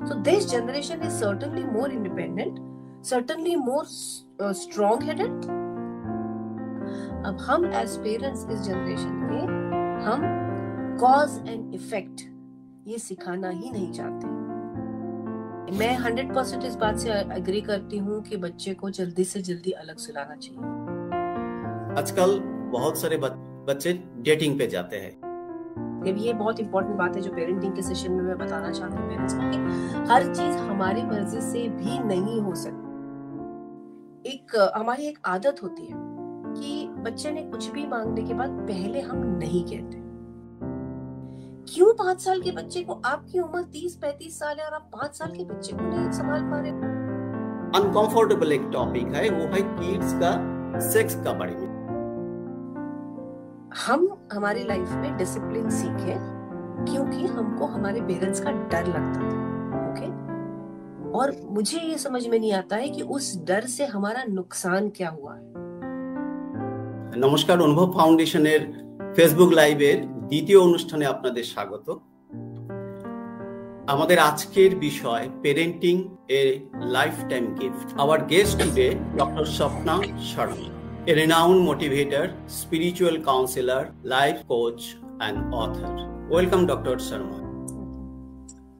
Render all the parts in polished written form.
So this generation is certainly more independent, certainly more strong-headed. अब हम as parents इस generation के हम cause and effect ये सिखाना ही नहीं चाहते। मैं 100% इस बात से एग्री करती हूँ कि बच्चे को जल्दी से जल्दी अलग सुलाना चाहिए। आजकल बहुत सारे बच्चे डेटिंग पे जाते हैं। ये बहुत इंपॉर्टेंट बात है जो पेरेंटिंग के सेशन में मैं बताना चाहती हूँ पेरेंट्स को कि हर चीज हमारी मर्जी से भी नहीं हो सकती। हमारी एक आदत होती है कि बच्चे ने कुछ भी मांगने के बाद पहले हम नहीं कहते। क्यों 5 साल के बच्चे को, आपकी उम्र 30-35 साल है और आप 5 साल के बच्चे को नहीं संभाल पा रहे? अनकंफर्टेबल एक टॉपिक है, वो है किड्स का सेक्स का बारे में। हम हमारी लाइफ में डिसिप्लिन सीखे क्योंकि हमको हमारे पेरेंट्स का डर लगता था, ओके? और मुझे ये समझ में नहीं आता है कि उस डर से हमारा नुकसान क्या हुआ है। नमस्कार, अनुभव फाउंडेशনের ফেসবুক লাইভের দ্বিতীয় অনুষ্ঠানে আপনাদের স্বাগত। আমাদের আজকের বিষয় parenting A life time gift. Hour guest today doctor Swapna Sharma, a renowned motivator, spiritual counselor, life coach and author. Welcome Dr. Sharma.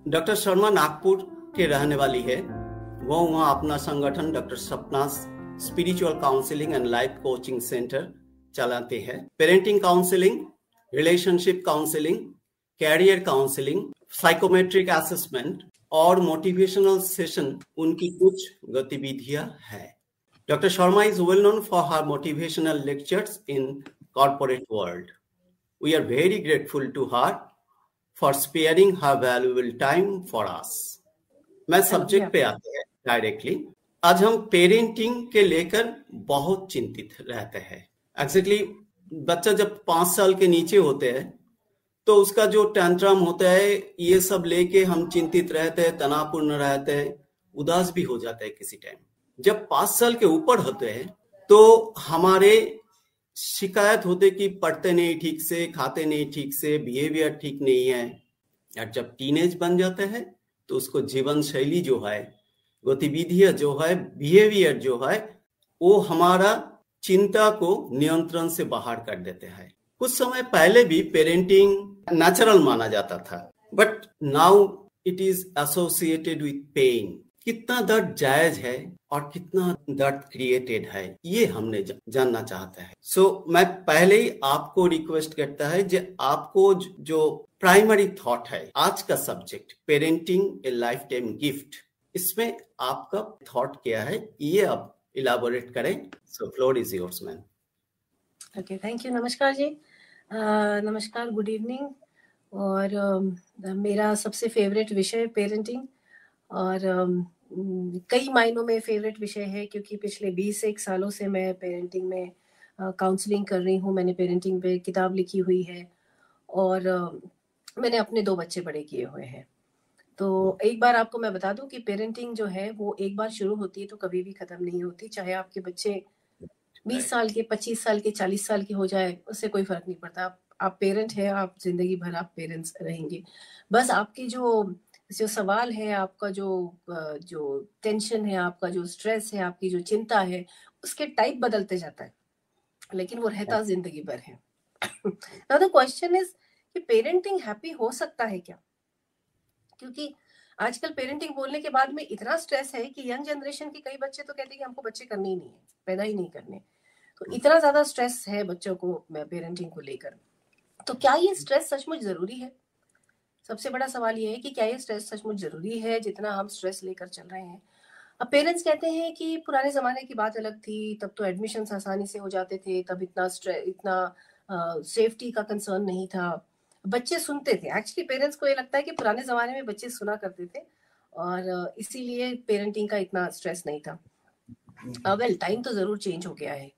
Doctor Sharma Nagpur के रहने वाली है। वो वहाँ अपना संगठन doctor Sapna spiritual counselling and life coaching centre चलाते हैं। Parenting counselling, relationship counselling, career counselling, psychometric assessment और मोटिवेशनल सेशन उनकी कुछ गतिविधियां हैं। Dr. Sharma is well known for her motivational lectures in corporate world. We are very grateful to her for sparing her valuable time for us. मैं subject पे आते हैं directly. आज हम पेरेंटिंग के लेकर बहुत चिंतित रहते हैं। एक्चुअली बच्चा जब 5 साल के नीचे होते हैं तो उसका जो टेंट्रम होता है ये सब लेके हम चिंतित रहते हैं, तनावपूर्ण रहते हैं, उदास भी हो जाता है किसी टाइम। जब 5 साल के ऊपर होते हैं तो हमारे शिकायत होते कि पढ़ते नहीं ठीक से, खाते नहीं ठीक से, बिहेवियर ठीक नहीं है। और जब टीनेज बन जाता है तो उसको जीवन शैली जो है, गतिविधियां जो है, बिहेवियर जो है, वो हमारा चिंता को नियंत्रण से बाहर कर देते हैं। कुछ समय पहले भी पेरेंटिंग नेचुरल माना जाता था, but now it is associated with pain. कितना दर्द जायज है और कितना दर्द क्रिएटेड है ये हमने जानना चाहता है। सो मैं पहले ही आपको रिक्वेस्ट करता है कि आपको जो प्राइमरी थॉट है आज का subject parenting a lifetime gift, इसमें आपका थॉट क्या है ये आप इलाबोरेट करें। So floor is yours ma'am. Okay, thank you. नमस्कार जी, नमस्कार, गुड इवनिंग। और मेरा सबसे फेवरेट विषय पेरेंटिंग और कई मायनों में फेवरेट विषय है क्योंकि पिछले 20 सालों से मैं पेरेंटिंग में काउंसलिंग कर रही हूँ। मैंने पेरेंटिंग पे किताब लिखी हुई है और मैंने अपने 2 बच्चे बड़े किए हुए हैं। तो एक बार आपको मैं बता दूं कि पेरेंटिंग जो है वो एक बार शुरू होती है तो कभी भी खत्म नहीं होती। चाहे आपके बच्चे 20 साल के, 25 साल के, 40 साल के हो जाए, उससे कोई फर्क नहीं पड़ता। आप पेरेंट है, आप जिंदगी भर आप पेरेंट्स रहेंगे। बस आपकी जो सवाल है, आपका जो टेंशन है, आपका जो स्ट्रेस है, आपकी जो चिंता है, उसके टाइप बदलते जाता है, लेकिन वो रहता जिंदगी भर है। नाउ द क्वेश्चन इज कि पेरेंटिंग हैप्पी हो सकता है क्या? क्योंकि आजकल पेरेंटिंग बोलने के बाद में इतना स्ट्रेस है कि यंग जनरेशन के कई बच्चे तो कहते हैं कि हमको बच्चे करने ही नहीं है, पैदा ही नहीं करने। तो इतना ज्यादा स्ट्रेस है बच्चों को पेरेंटिंग को लेकर। तो क्या ये स्ट्रेस सचमुच जरूरी है? सबसे बड़ा सवाल ये है कि क्या ये स्ट्रेस सचमुच जरूरी है जितना हम स्ट्रेस लेकर चल रहे हैं? अब पेरेंट्स कहते हैं कि पुराने जमाने की बात अलग थी, तब तो एडमिशन आसानी से हो जाते थे, तब इतना सेफ्टी का कंसर्न नहीं था, बच्चे सुनते थे। एक्चुअली पेरेंट्स को ये लगता है कि पुराने जमाने में बच्चे सुना करते थे और इसीलिए पेरेंटिंग का इतना स्ट्रेस नहीं था। वेल, टाइम तो जरूर चेंज हो गया है,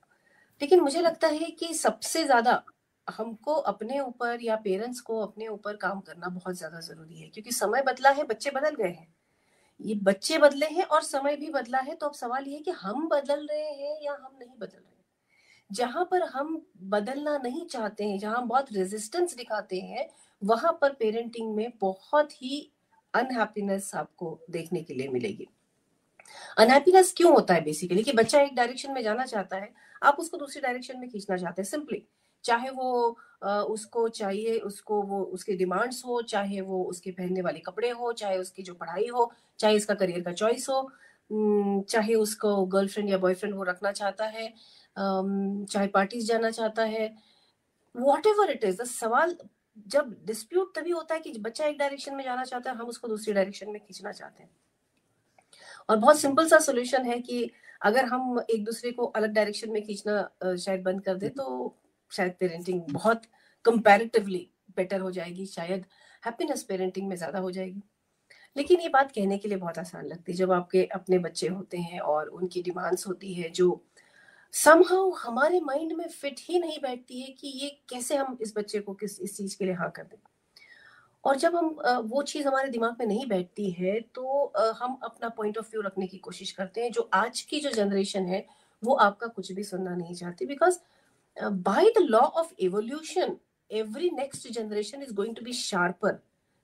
लेकिन मुझे लगता है कि सबसे ज्यादा हमको अपने ऊपर या पेरेंट्स को अपने ऊपर काम करना बहुत ज्यादा जरूरी है, क्योंकि समय बदला है, बच्चे बदल गए हैं, ये बच्चे बदले हैं और समय भी बदला है। तो अब सवाल ये है कि हम बदल रहे हैं या हम नहीं बदल रहे हैं। जहां पर हम बदलना नहीं चाहते हैं, जहां हम बहुत रेजिस्टेंस दिखाते हैं, वहां पर पेरेंटिंग में बहुत ही अनहैप्पीनेस आपको देखने के लिए मिलेगी। अनहैप्पीनेस क्यों होता है बेसिकली, कि बच्चा एक डायरेक्शन में जाना चाहता है, आप उसको दूसरी डायरेक्शन में खींचना चाहते हैं सिंपली। चाहे वो उसको चाहिए, उसको वो उसके डिमांड्स हो, चाहे वो उसके पहनने वाले कपड़े हो, चाहे उसकी जो पढ़ाई हो, चाहे इसका करियर का चॉइस हो, चाहे उसको गर्लफ्रेंड या बॉयफ्रेंड वो रखना चाहता है, चाहे पार्टीज जाना चाहता है, वॉट एवर इट इज। सवाल जब डिस्प्यूट तभी होता है कि बच्चा एक डायरेक्शन में जाना चाहता है, हम उसको दूसरी डायरेक्शन में खींचना चाहते हैं। और बहुत सिंपल सा सोल्यूशन है कि अगर हम एक दूसरे को अलग डायरेक्शन में खींचना शायद बंद कर दे, तो शायद पेरेंटिंग बहुत कंपैरेटिवली बेटर हो जाएगी, शायद हैप्पीनेस पेरेंटिंग में ज्यादा हो जाएगी। लेकिन ये बात कहने के लिए बहुत आसान लगती है जब आपके अपने बच्चे होते हैं और उनकी डिमांड्स होती है जो समहाउ हमारे माइंड में फिट ही नहीं बैठती है कि ये कैसे हम इस बच्चे को इस चीज के लिए हाँ कर दें। और जब हम वो चीज हमारे दिमाग में नहीं बैठती है तो हम अपना पॉइंट ऑफ व्यू रखने की कोशिश करते हैं, जो आज की जो जनरेशन है वो आपका कुछ भी सुनना नहीं चाहती, because by the law of evolution every next generation is going to be sharper,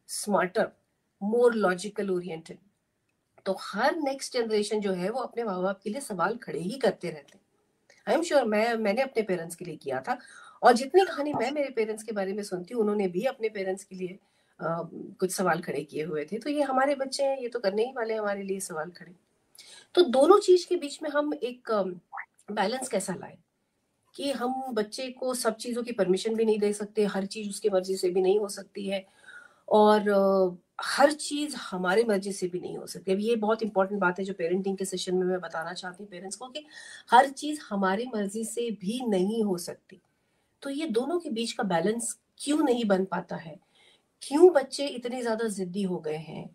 smarter, more logical oriented. तो हर नेक्स्ट जनरेशन जो है वो अपने माँ बाप के लिए सवाल खड़े ही करते रहते हैं। आई एम श्योर मैंने अपने पेरेंट्स के लिए किया था, और जितनी कहानी मैं मेरे पेरेंट्स के बारे में सुनती हूँ, उन्होंने भी अपने पेरेंट्स के लिए कुछ सवाल खड़े किए हुए थे। तो ये हमारे बच्चे हैं, ये तो करने ही वाले हैं हमारे लिए सवाल खड़े। तो दोनों चीज के बीच में हम एक बैलेंस कैसा लाए कि हम बच्चे को सब चीजों की परमिशन भी नहीं दे सकते, हर चीज उसकी मर्जी से भी नहीं हो सकती है, और हर चीज हमारे मर्जी से भी नहीं हो सकती। अब ये बहुत इंपॉर्टेंट बात है जो पेरेंटिंग के सेशन में मैं बताना चाहती हूँ पेरेंट्स को, कि हर चीज हमारी मर्जी से भी नहीं हो सकती। तो ये दोनों के बीच का बैलेंस क्यों नहीं बन पाता है, क्यों बच्चे इतने ज्यादा जिद्दी हो गए हैं,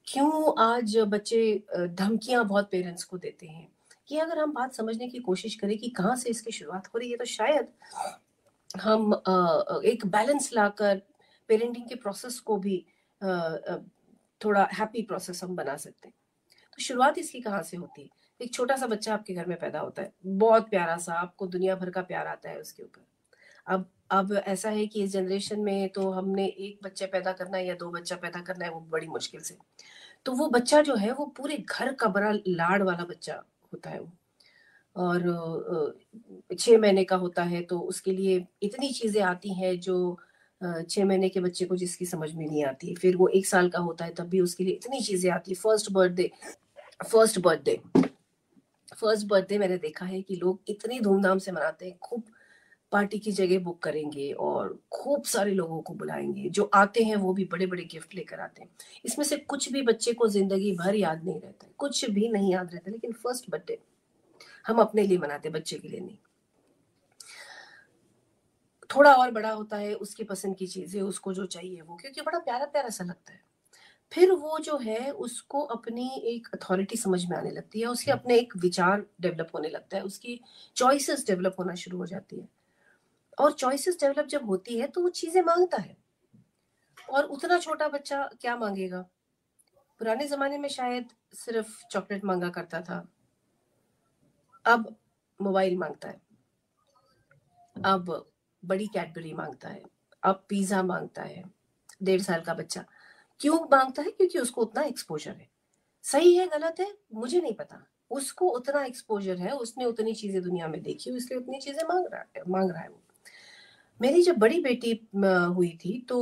क्यों आज बच्चे धमकियां बहुत पेरेंट्स को देते हैं, ये अगर हम बात समझने की कोशिश करें कि कहाँ से इसकी शुरुआत हो रही है, तो शायद हम एक बैलेंस लाकर पेरेंटिंग के प्रोसेस को भी थोड़ा हैप्पी प्रोसेस हम बना सकते हैं। तो शुरुआत इसकी कहाँ से होती है? एक छोटा सा बच्चा आपके घर में पैदा होता है, बहुत प्यारा सा, आपको दुनिया भर का प्यार आता है उसके ऊपर। अब ऐसा है कि इस जनरेशन में तो हमने एक बच्चा पैदा करना है या दो बच्चा पैदा करना है वो बड़ी मुश्किल से। तो वो बच्चा जो है वो पूरे घर का बड़ा लाड वाला बच्चा होता है वो, और 6 महीने का होता है तो उसके लिए इतनी चीजें आती हैं जो 6 महीने के बच्चे को जिसकी समझ में नहीं आती। फिर वो 1 साल का होता है तब भी उसके लिए इतनी चीजें आती है। फर्स्ट बर्थडे मैंने देखा है कि लोग इतनी धूमधाम से मनाते हैं, खूब पार्टी की जगह बुक करेंगे और खूब सारे लोगों को बुलाएंगे, जो आते हैं वो भी बड़े बड़े गिफ्ट लेकर आते हैं। इसमें से कुछ भी बच्चे को जिंदगी भर याद नहीं रहता है, कुछ भी नहीं याद रहता, लेकिन फर्स्ट बर्थडे हम अपने लिए मनाते, बच्चे के लिए नहीं। थोड़ा और बड़ा होता है, उसकी पसंद की चीजें, उसको जो चाहिए वो, क्योंकि बड़ा प्यारा प्यारा सा लगता है। फिर वो जो है उसको अपनी एक अथॉरिटी समझ में आने लगती है, उसके अपने एक विचार डेवलप होने लगता है, उसकी चॉइसेस डेवलप होना शुरू हो जाती है। और चॉइसेस डेवलप जब होती है तो वो चीजें मांगता है। और उतना छोटा बच्चा क्या मांगेगा? पुराने जमाने में शायद सिर्फ चॉकलेट मांगा करता था, अब मोबाइल मांगता है, अब बड़ी कैडबरी मांगता है, अब पिज्जा मांगता है। 1.5 साल का बच्चा क्यों मांगता है? क्योंकि उसको उतना एक्सपोजर है। सही है गलत है मुझे नहीं पता, उसको उतना एक्सपोजर है, उसने उतनी चीजें दुनिया में देखी, इसलिए उतनी चीजें मांग रहा है वो। मेरी जब बड़ी बेटी हुई थी तो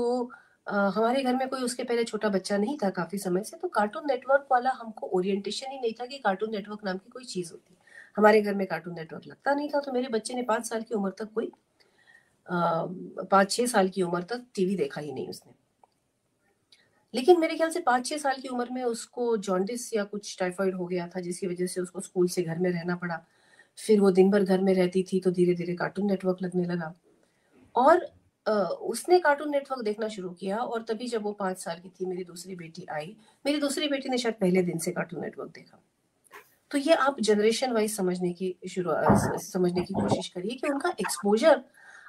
हमारे घर में कोई उसके पहले छोटा बच्चा नहीं था काफी समय से, तो कार्टून नेटवर्क वाला हमको ओरिएंटेशन ही नहीं था कि कार्टून नेटवर्क नाम की कोई चीज होती है। हमारे घर में कार्टून नेटवर्क लगता नहीं था, तो मेरे बच्चे ने 5 साल की उम्र तक कोई 5-6 साल की उम्र तक टीवी देखा ही नहीं उसने। लेकिन मेरे ख्याल से 5-6 साल की उम्र में उसको जॉन्डिस या कुछ टाइफाइड हो गया था, जिसकी वजह से उसको स्कूल से घर में रहना पड़ा। फिर वो दिन भर घर में रहती थी तो धीरे धीरे कार्टून नेटवर्क लगने लगा, और उसने कार्टून नेटवर्क देखना शुरू किया। और तभी जब वो 5 साल की थी, मेरी दूसरी बेटी आई, मेरी दूसरी बेटी ने शायद पहले दिन से कार्टून नेटवर्क देखा। तो ये आप जनरेशन वाइज समझने की कोशिश करिए कि उनका एक्सपोजर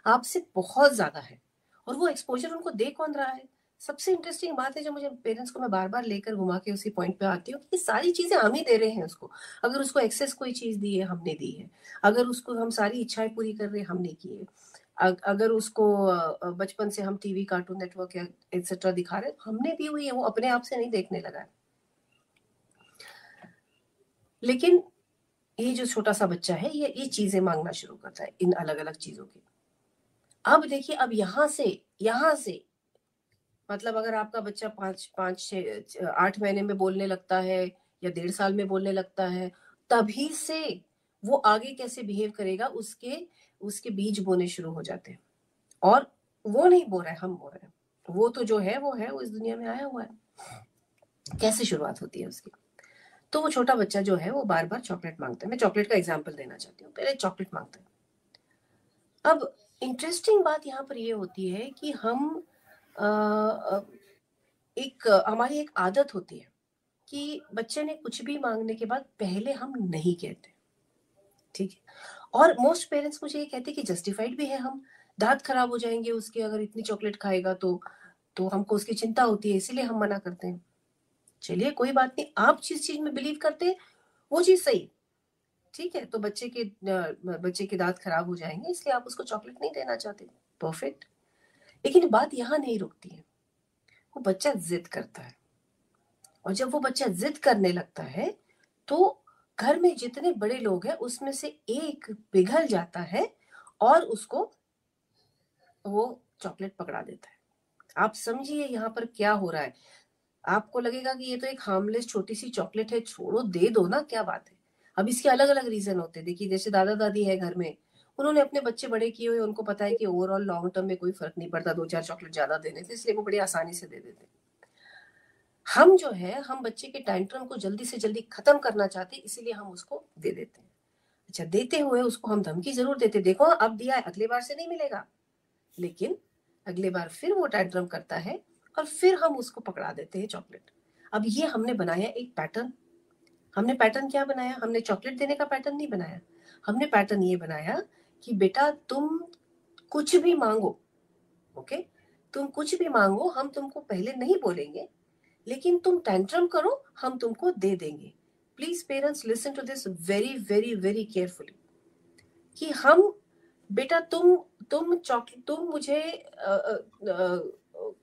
आपसे बहुत ज्यादा है, और वो एक्सपोजर उनको दे कौन रहा है? सबसे इंटरेस्टिंग बात है जो मुझे पेरेंट्स को मैं बार बार लेकर घुमा के उसी पॉइंट पे आती हूँ कि सारी चीजें हम ही दे रहे हैं उसको। अगर उसको एक्सेस कोई चीज दी है हमने दी है, अगर उसको हम सारी इच्छाएं पूरी कर रहे हैं हमने की है, अगर उसको बचपन से हम टीवी, कार्टून नेटवर्क या एक्सेट्रा दिखा रहे, हमने दी हुई है, वो अपने आप से नहीं देखने लगा है। लेकिन ये जो छोटा सा बच्चा है, ये चीजें मांगना शुरू करता है, इन अलग अलग चीजों की। अब देखिए, अब यहाँ से मतलब अगर आपका बच्चा 8 महीने में बोलने लगता है या 1.5 साल में बोलने लगता है, तभी से वो आगे कैसे बिहेव करेगा, उसके बीज बोने शुरू हो जाते हैं। और वो नहीं बो रहा है, हम बो रहे हैं। वो तो जो है वो है, वो इस दुनिया में आया हुआ है। कैसे शुरुआत होती है उसकी? तो वो छोटा बच्चा जो है वो बार बार चॉकलेट मांगता है। मैं चॉकलेट का एग्जाम्पल देना चाहती हूँ। पहले चॉकलेट मांगता है। अब इंटरेस्टिंग बात यहाँ पर ये होती है कि हम हमारी एक आदत होती है कि बच्चे ने कुछ भी मांगने के बाद पहले हम नहीं कहते, ठीक है। और मोस्ट पेरेंट्स मुझे ये कहते हैं कि जस्टिफाइड भी है, हम दांत खराब हो जाएंगे उसके अगर इतनी चॉकलेट खाएगा, तो हमको उसकी चिंता होती है, इसीलिए हम मना करते हैं। चलिए कोई बात नहीं, आप जिस चीज में बिलीव करते हैं वो चीज सही, ठीक है। तो बच्चे के दांत खराब हो जाएंगे इसलिए आप उसको चॉकलेट नहीं देना चाहते, परफेक्ट। लेकिन बात यहाँ नहीं रुकती है, वो बच्चा जिद करता है। और जब वो बच्चा जिद करने लगता है तो घर में जितने बड़े लोग हैं उसमें से एक पिघल जाता है और उसको वो चॉकलेट पकड़ा देता है। आप समझिए यहाँ पर क्या हो रहा है। आपको लगेगा कि ये तो एक हार्मलेस छोटी सी चॉकलेट है, छोड़ो, दे दो ना, क्या बात है। अब इसके अलग अलग रीजन होते हैं। देखिए, जैसे दादा दादी है घर में, उन्होंने अपने बच्चे बड़े किए हुए, उनको पता है कि ओवरऑल लॉन्ग टर्म में कोई फर्क नहीं पड़ता 2-4 चॉकलेट ज्यादा देने से, इसलिए वो बड़ी आसानी से दे देते हैं। हम जो है, हम बच्चे के टैंट्रम को जल्दी से जल्दी खत्म करना चाहते हैं, इसीलिए हम उसको दे देते हैं। अच्छा, देते हुए उसको हम धमकी जरूर देते, देखो अब दिया है, अगली बार से नहीं मिलेगा। लेकिन अगली बार फिर वो टैंट्रम करता है और फिर हम उसको पकड़ा देते हैं चॉकलेट। अब ये हमने बनाया एक पैटर्न। हमने पैटर्न क्या बनाया? हमने चॉकलेट देने का पैटर्न नहीं बनाया। हमने पैटर्न ये बनाया कि बेटा तुम कुछ भी मांगो, ओके, तुम कुछ भी मांगो, हम तुमको पहले नहीं बोलेंगे, लेकिन तुम टैंट्रम करो, हम तुमको दे देंगे। Please parents listen to this very very very carefully, कि हम बेटा तुम मुझे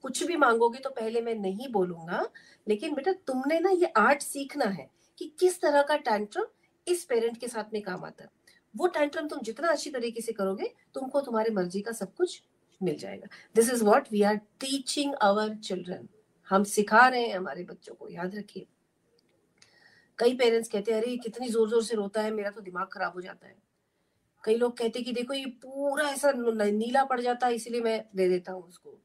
कुछ भी मांगोगे तो पहले मैं नहीं बोलूंगा, लेकिन बेटा तुमने ना ये आर्ट सीखना है कि किस तरह का टैंट्रम इस पेरेंट के साथ में काम आता है। वो टैंट्रम तुम जितना अच्छी तरीके से करोगे, तुमको तुम्हारे मर्जी का सब कुछ मिल जाएगा। This is what we are teaching our children. हम सिखा रहे हैं हमारे बच्चों को, याद रखिए। कई पेरेंट्स कहते हैं अरे कितनी जोर जोर से रोता है, मेरा तो दिमाग खराब हो जाता है। कई लोग कहते हैं कि देखो ये पूरा ऐसा नीला पड़ जाता है इसलिए मैं दे देता हूँ उसको।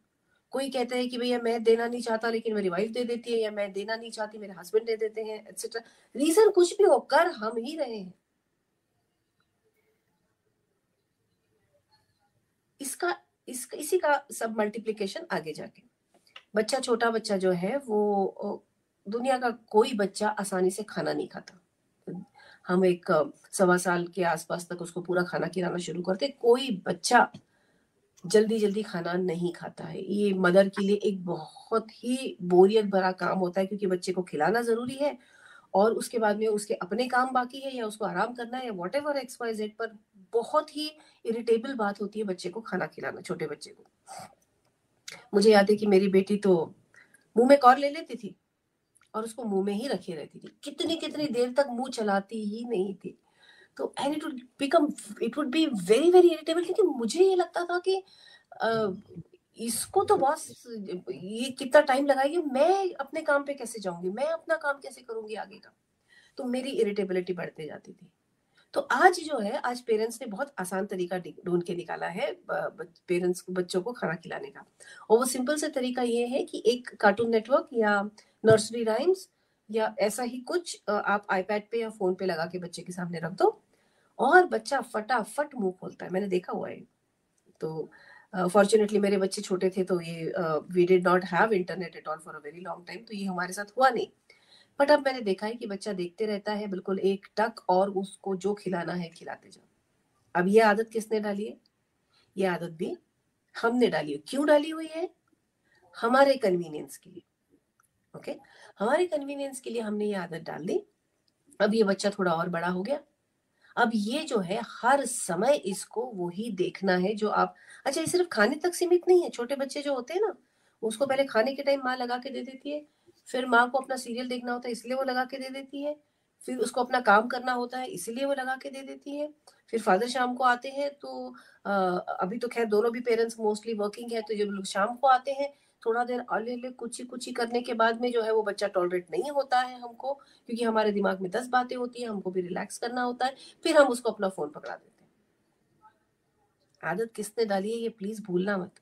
कोई कहता है कि भैया मैं देना नहीं चाहता लेकिन मेरी वाइफ दे देती है, या मैं देना नहीं चाहती मेरे हस्बैंड दे देते हैं, एक्सेट्रा। रीजन कुछ भी हो, कर हम ही रहे हैं। इसी का सब मल्टीप्लीकेशन आगे जाके, बच्चा, छोटा बच्चा जो है वो, दुनिया का कोई बच्चा आसानी से खाना नहीं खाता। हम एक 1.25 साल के आसपास तक उसको पूरा खाना खिलाना शुरू करते। कोई बच्चा जल्दी जल्दी खाना नहीं खाता है। ये मदर के लिए एक बहुत ही बोरियत भरा काम होता है, क्योंकि बच्चे को खिलाना जरूरी है और उसके बाद में उसके अपने काम बाकी है, या उसको आराम करना है, या वॉट एवर XYZ। पर बहुत ही इरिटेबल बात होती है बच्चे को खाना खिलाना, छोटे बच्चे को। मुझे याद है कि मेरी बेटी तो मुंह में कौर ले लेती थी और उसको मुंह में ही रखे रहती थी, कितनी कितनी देर तक मुंह चलाती ही नहीं थी। तो and it would be very very irritable, क्योंकि मुझे ये लगता था कि इसको तो बॉस ये कितना टाइम लगाएगी, मैं अपने काम पे कैसे जाऊंगी, मैं अपना काम कैसे करूंगी आगे का। तो मेरी इरिटेबिलिटी बढ़ते जाती थी। तो आज जो है, आज पेरेंट्स ने बहुत आसान तरीका ढूंढ के निकाला है पेरेंट्स बच्चों को खाना खिलाने का। और वो सिंपल से तरीका ये है कि एक कार्टून नेटवर्क या नर्सरी राइम्स या ऐसा ही कुछ आप आईपैड पे या फोन पे लगा के बच्चे के सामने रख दो और बच्चा फटाफट मुंह खोलता है। मैंने देखा हुआ है। तो फॉर्चुनेटली मेरे बच्चे छोटे थे, तो ये we did not have internet at all for a very long time, तो ये हमारे साथ हुआ नहीं। बट अब मैंने देखा है कि बच्चा देखते रहता है बिल्कुल एक टक, और उसको जो खिलाना है खिलाते जाओ। अब ये आदत किसने डाली है? ये आदत भी हमने डाली है। क्यों डाली हुई है? हमारे कन्वीनियंस के लिए, ओके। हमारे कन्वीनियंस के लिए हमने ये आदत डाल दी। अब ये बच्चा थोड़ा और बड़ा हो गया, अब ये जो है हर समय इसको वही देखना है जो आप, अच्छा ये सिर्फ खाने तक सीमित नहीं है। छोटे बच्चे जो होते हैं ना, उसको पहले खाने के टाइम माँ लगा के दे देती है, फिर माँ को अपना सीरियल देखना होता है इसलिए वो लगा के दे देती है, फिर उसको अपना काम करना होता है इसलिए वो लगा के दे देती है, फिर फादर शाम को आते हैं तो अभी तो खैर दोनों भी पेरेंट्स मोस्टली वर्किंग है, तो जब लोग शाम को आते हैं थोड़ा देर अले अले कुची कुची करने के बाद में जो है वो बच्चा टॉलरेट नहीं होता है हमको, क्योंकि हमारे दिमाग में 10 बातें होती है, हमको भी रिलैक्स करना होता है, फिर हम उसको अपना फोन पकड़ा देते हैं। आदत किसने डाली है ये प्लीज भूलना मत।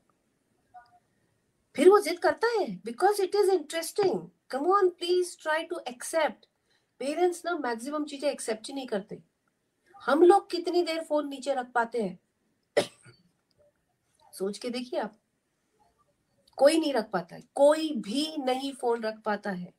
फिर वो जिद करता है because it is interesting. Come on please try to accept. Parents ना मैक्सिमम चीजें एक्सेप्ट ही नहीं करते। हम लोग कितनी देर फोन नीचे रख पाते हैं सोच के देखिए आप। कोई नहीं रख पाता है, कोई भी नहीं फोन रख पाता है।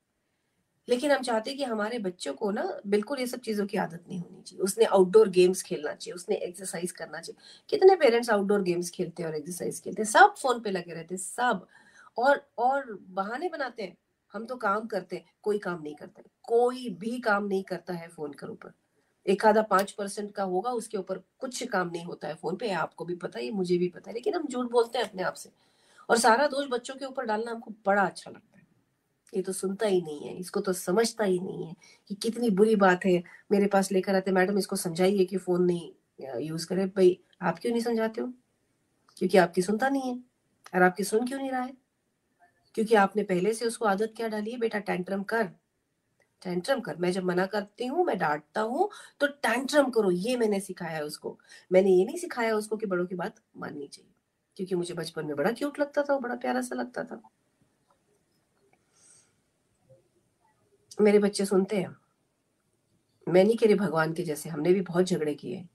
लेकिन हम चाहते हैं कि हमारे बच्चों को ना बिल्कुल ये सब चीजों की आदत नहीं होनी चाहिए। उसने आउटडोर गेम्स खेलना चाहिए, उसने एक्सरसाइज करना चाहिए। कितने पेरेंट्स आउटडोर गेम्स खेलते हैं और एक्सरसाइज खेलते हैं, सब फोन पे लगे रहते हैं सब। और बहाने बनाते हैं, हम तो काम करते हैं। कोई काम नहीं करता है, कोई भी काम नहीं करता है फोन के ऊपर। एक आधा 5% का होगा, उसके ऊपर कुछ काम नहीं होता है फोन पे। आपको भी पता है, मुझे भी पता है, लेकिन हम झूठ बोलते हैं अपने आप से। और सारा दोष बच्चों के ऊपर डालना हमको बड़ा अच्छा लगता है। ये तो सुनता ही नहीं है, इसको तो समझता ही नहीं है कि कितनी बुरी बात है। मेरे पास लेकर आते, मैडम इसको समझाइए कि फोन नहीं यूज करे। भाई आप क्यों नहीं समझाते हो? क्योंकि आपकी सुनता नहीं है। और आपकी सुन क्यों नहीं रहा है? क्योंकि आपने पहले से उसको आदत क्या डाली है, बेटा टैंट्रम कर, टैंट्रम कर। मैं जब मना करती हूँ, मैं डांटता हूँ, तो टैंट्रम करो, ये मैंने सिखाया है उसको। मैंने ये नहीं सिखाया उसको कि बड़ों की बात माननी चाहिए, क्योंकि मुझे बचपन में बड़ा क्यूट लगता था, बड़ा प्यारा सा लगता था। मेरे बच्चे सुनते हैं। मैं नहीं कह रही भगवान के जैसे, हमने भी बहुत झगड़े किए,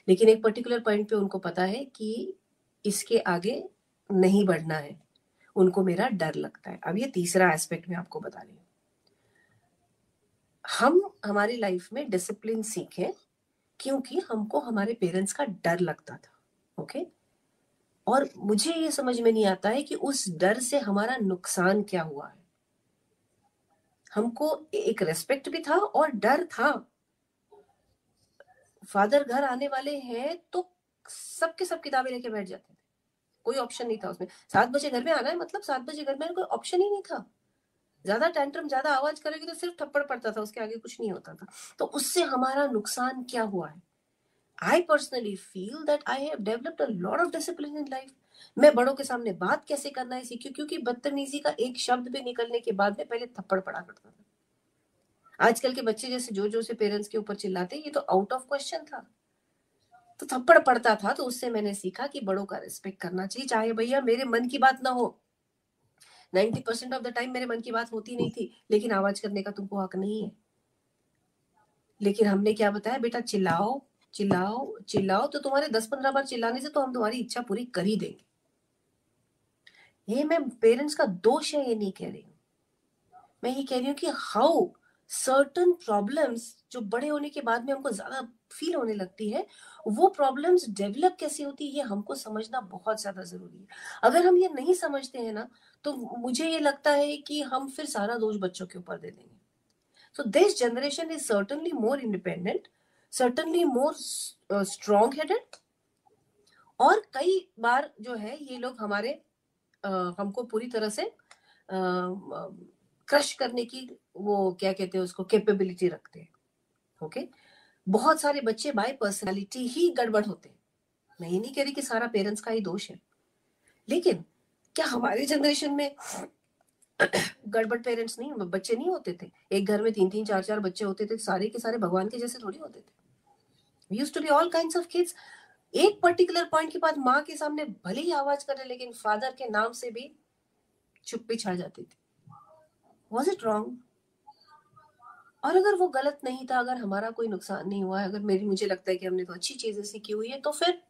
लेकिन एक पर्टिकुलर पॉइंट पे उनको पता है कि इसके आगे नहीं बढ़ना है। उनको मेरा डर लगता है। अब ये तीसरा एस्पेक्ट मैं आपको बता रही हूँ। हम हमारी लाइफ में डिसिप्लिन सीखे क्योंकि हमको हमारे पेरेंट्स का डर लगता था। ओके, और मुझे ये समझ में नहीं आता है कि उस डर से हमारा नुकसान क्या हुआ है। हमको एक रेस्पेक्ट भी था और डर था। फादर घर आने वाले हैं तो सबके सब किताबें लेके बैठ जाते थे, कोई ऑप्शन नहीं था उसमें। 7 बजे घर में आना है मतलब 7 बजे घर में, कोई ऑप्शन ही नहीं था। ज्यादा टैंट्रम, ज्यादा आवाज करेगी तो सिर्फ थप्पड़ पड़ता था, उसके आगे कुछ नहीं होता था। तो उससे हमारा नुकसान क्या हुआ है? I personally feel that I have developed a lot of discipline in life. मैं बड़ों के सामने बात कैसे करना है सीखी, क्योंकि बदतमीजी का एक शब्द भी निकलने के बाद में पहले थप्पड़ पड़ा करता था। आजकल के बच्चे जैसे जो से पेरेंट्स के ऊपर चिल्लाते, ये तो आउट ऑफ क्वेश्चन था। तो थप्पड़ पड़ता था, तो उससे मैंने सीखा कि बड़ों का रिस्पेक्ट करना चाहिए, चाहे भैया मेरे मन की बात ना हो। 90% ऑफ द टाइम मेरे मन की बात होती नहीं थी, लेकिन आवाज करने का तुमको हक नहीं है। लेकिन हमने क्या बताया, बेटा चिल्लाओ चिल्लाओ चिल्लाओ, तो तुम्हारे 10-15 बार चिल्लाने से तो हम तुम्हारी इच्छा पूरी कर ही देंगे। ये मैं पेरेंट्स का दोष है ये नहीं कह रही हूँ, मैं ये कह रही हूँ कि हाउ सर्टन प्रॉब्लम्स जो बड़े होने के बाद में हमको ज्यादा फील होने लगती है, वो प्रॉब्लम्स डेवलप कैसे होती है ये हमको समझना बहुत ज्यादा जरूरी है। अगर हम ये नहीं समझते हैं ना, तो मुझे ये लगता है कि हम फिर सारा दोष बच्चों के ऊपर दे देंगे। So this generation is certainly more independent, certainly more strong headed, और कई बार जो है ये लोग हमारे हमको पूरी तरह से क्रश करने की, वो क्या कहते हैं उसको, कैपेबिलिटी रखते हैं। ओके, बहुत सारे बच्चे बाय पर्सनालिटी ही गड़बड़ होते हैं। मैं ये नहीं कह रही कि सारा पेरेंट्स का ही दोष है, लेकिन क्या हमारे जनरेशन में गड़बड़ पेरेंट्स नहीं, बच्चे नहीं होते थे? एक घर में 3-3 4-4 बच्चे होते थे, सारे के सारे भगवान के जैसे थोड़ी होते थे। Used to be all kinds of kids. एक पर्टिकुलर पॉइंट के बाद माँ के सामने भले ही आवाज करे, लेकिन फादर के नाम से भी चुप्पी छा जाती थी। Was it wrong? और अगर वो गलत नहीं था, अगर हमारा कोई नुकसान नहीं हुआ है, अगर मुझे लगता है कि हमने तो अच्छी चीजें सीखी हुई है, तो फिर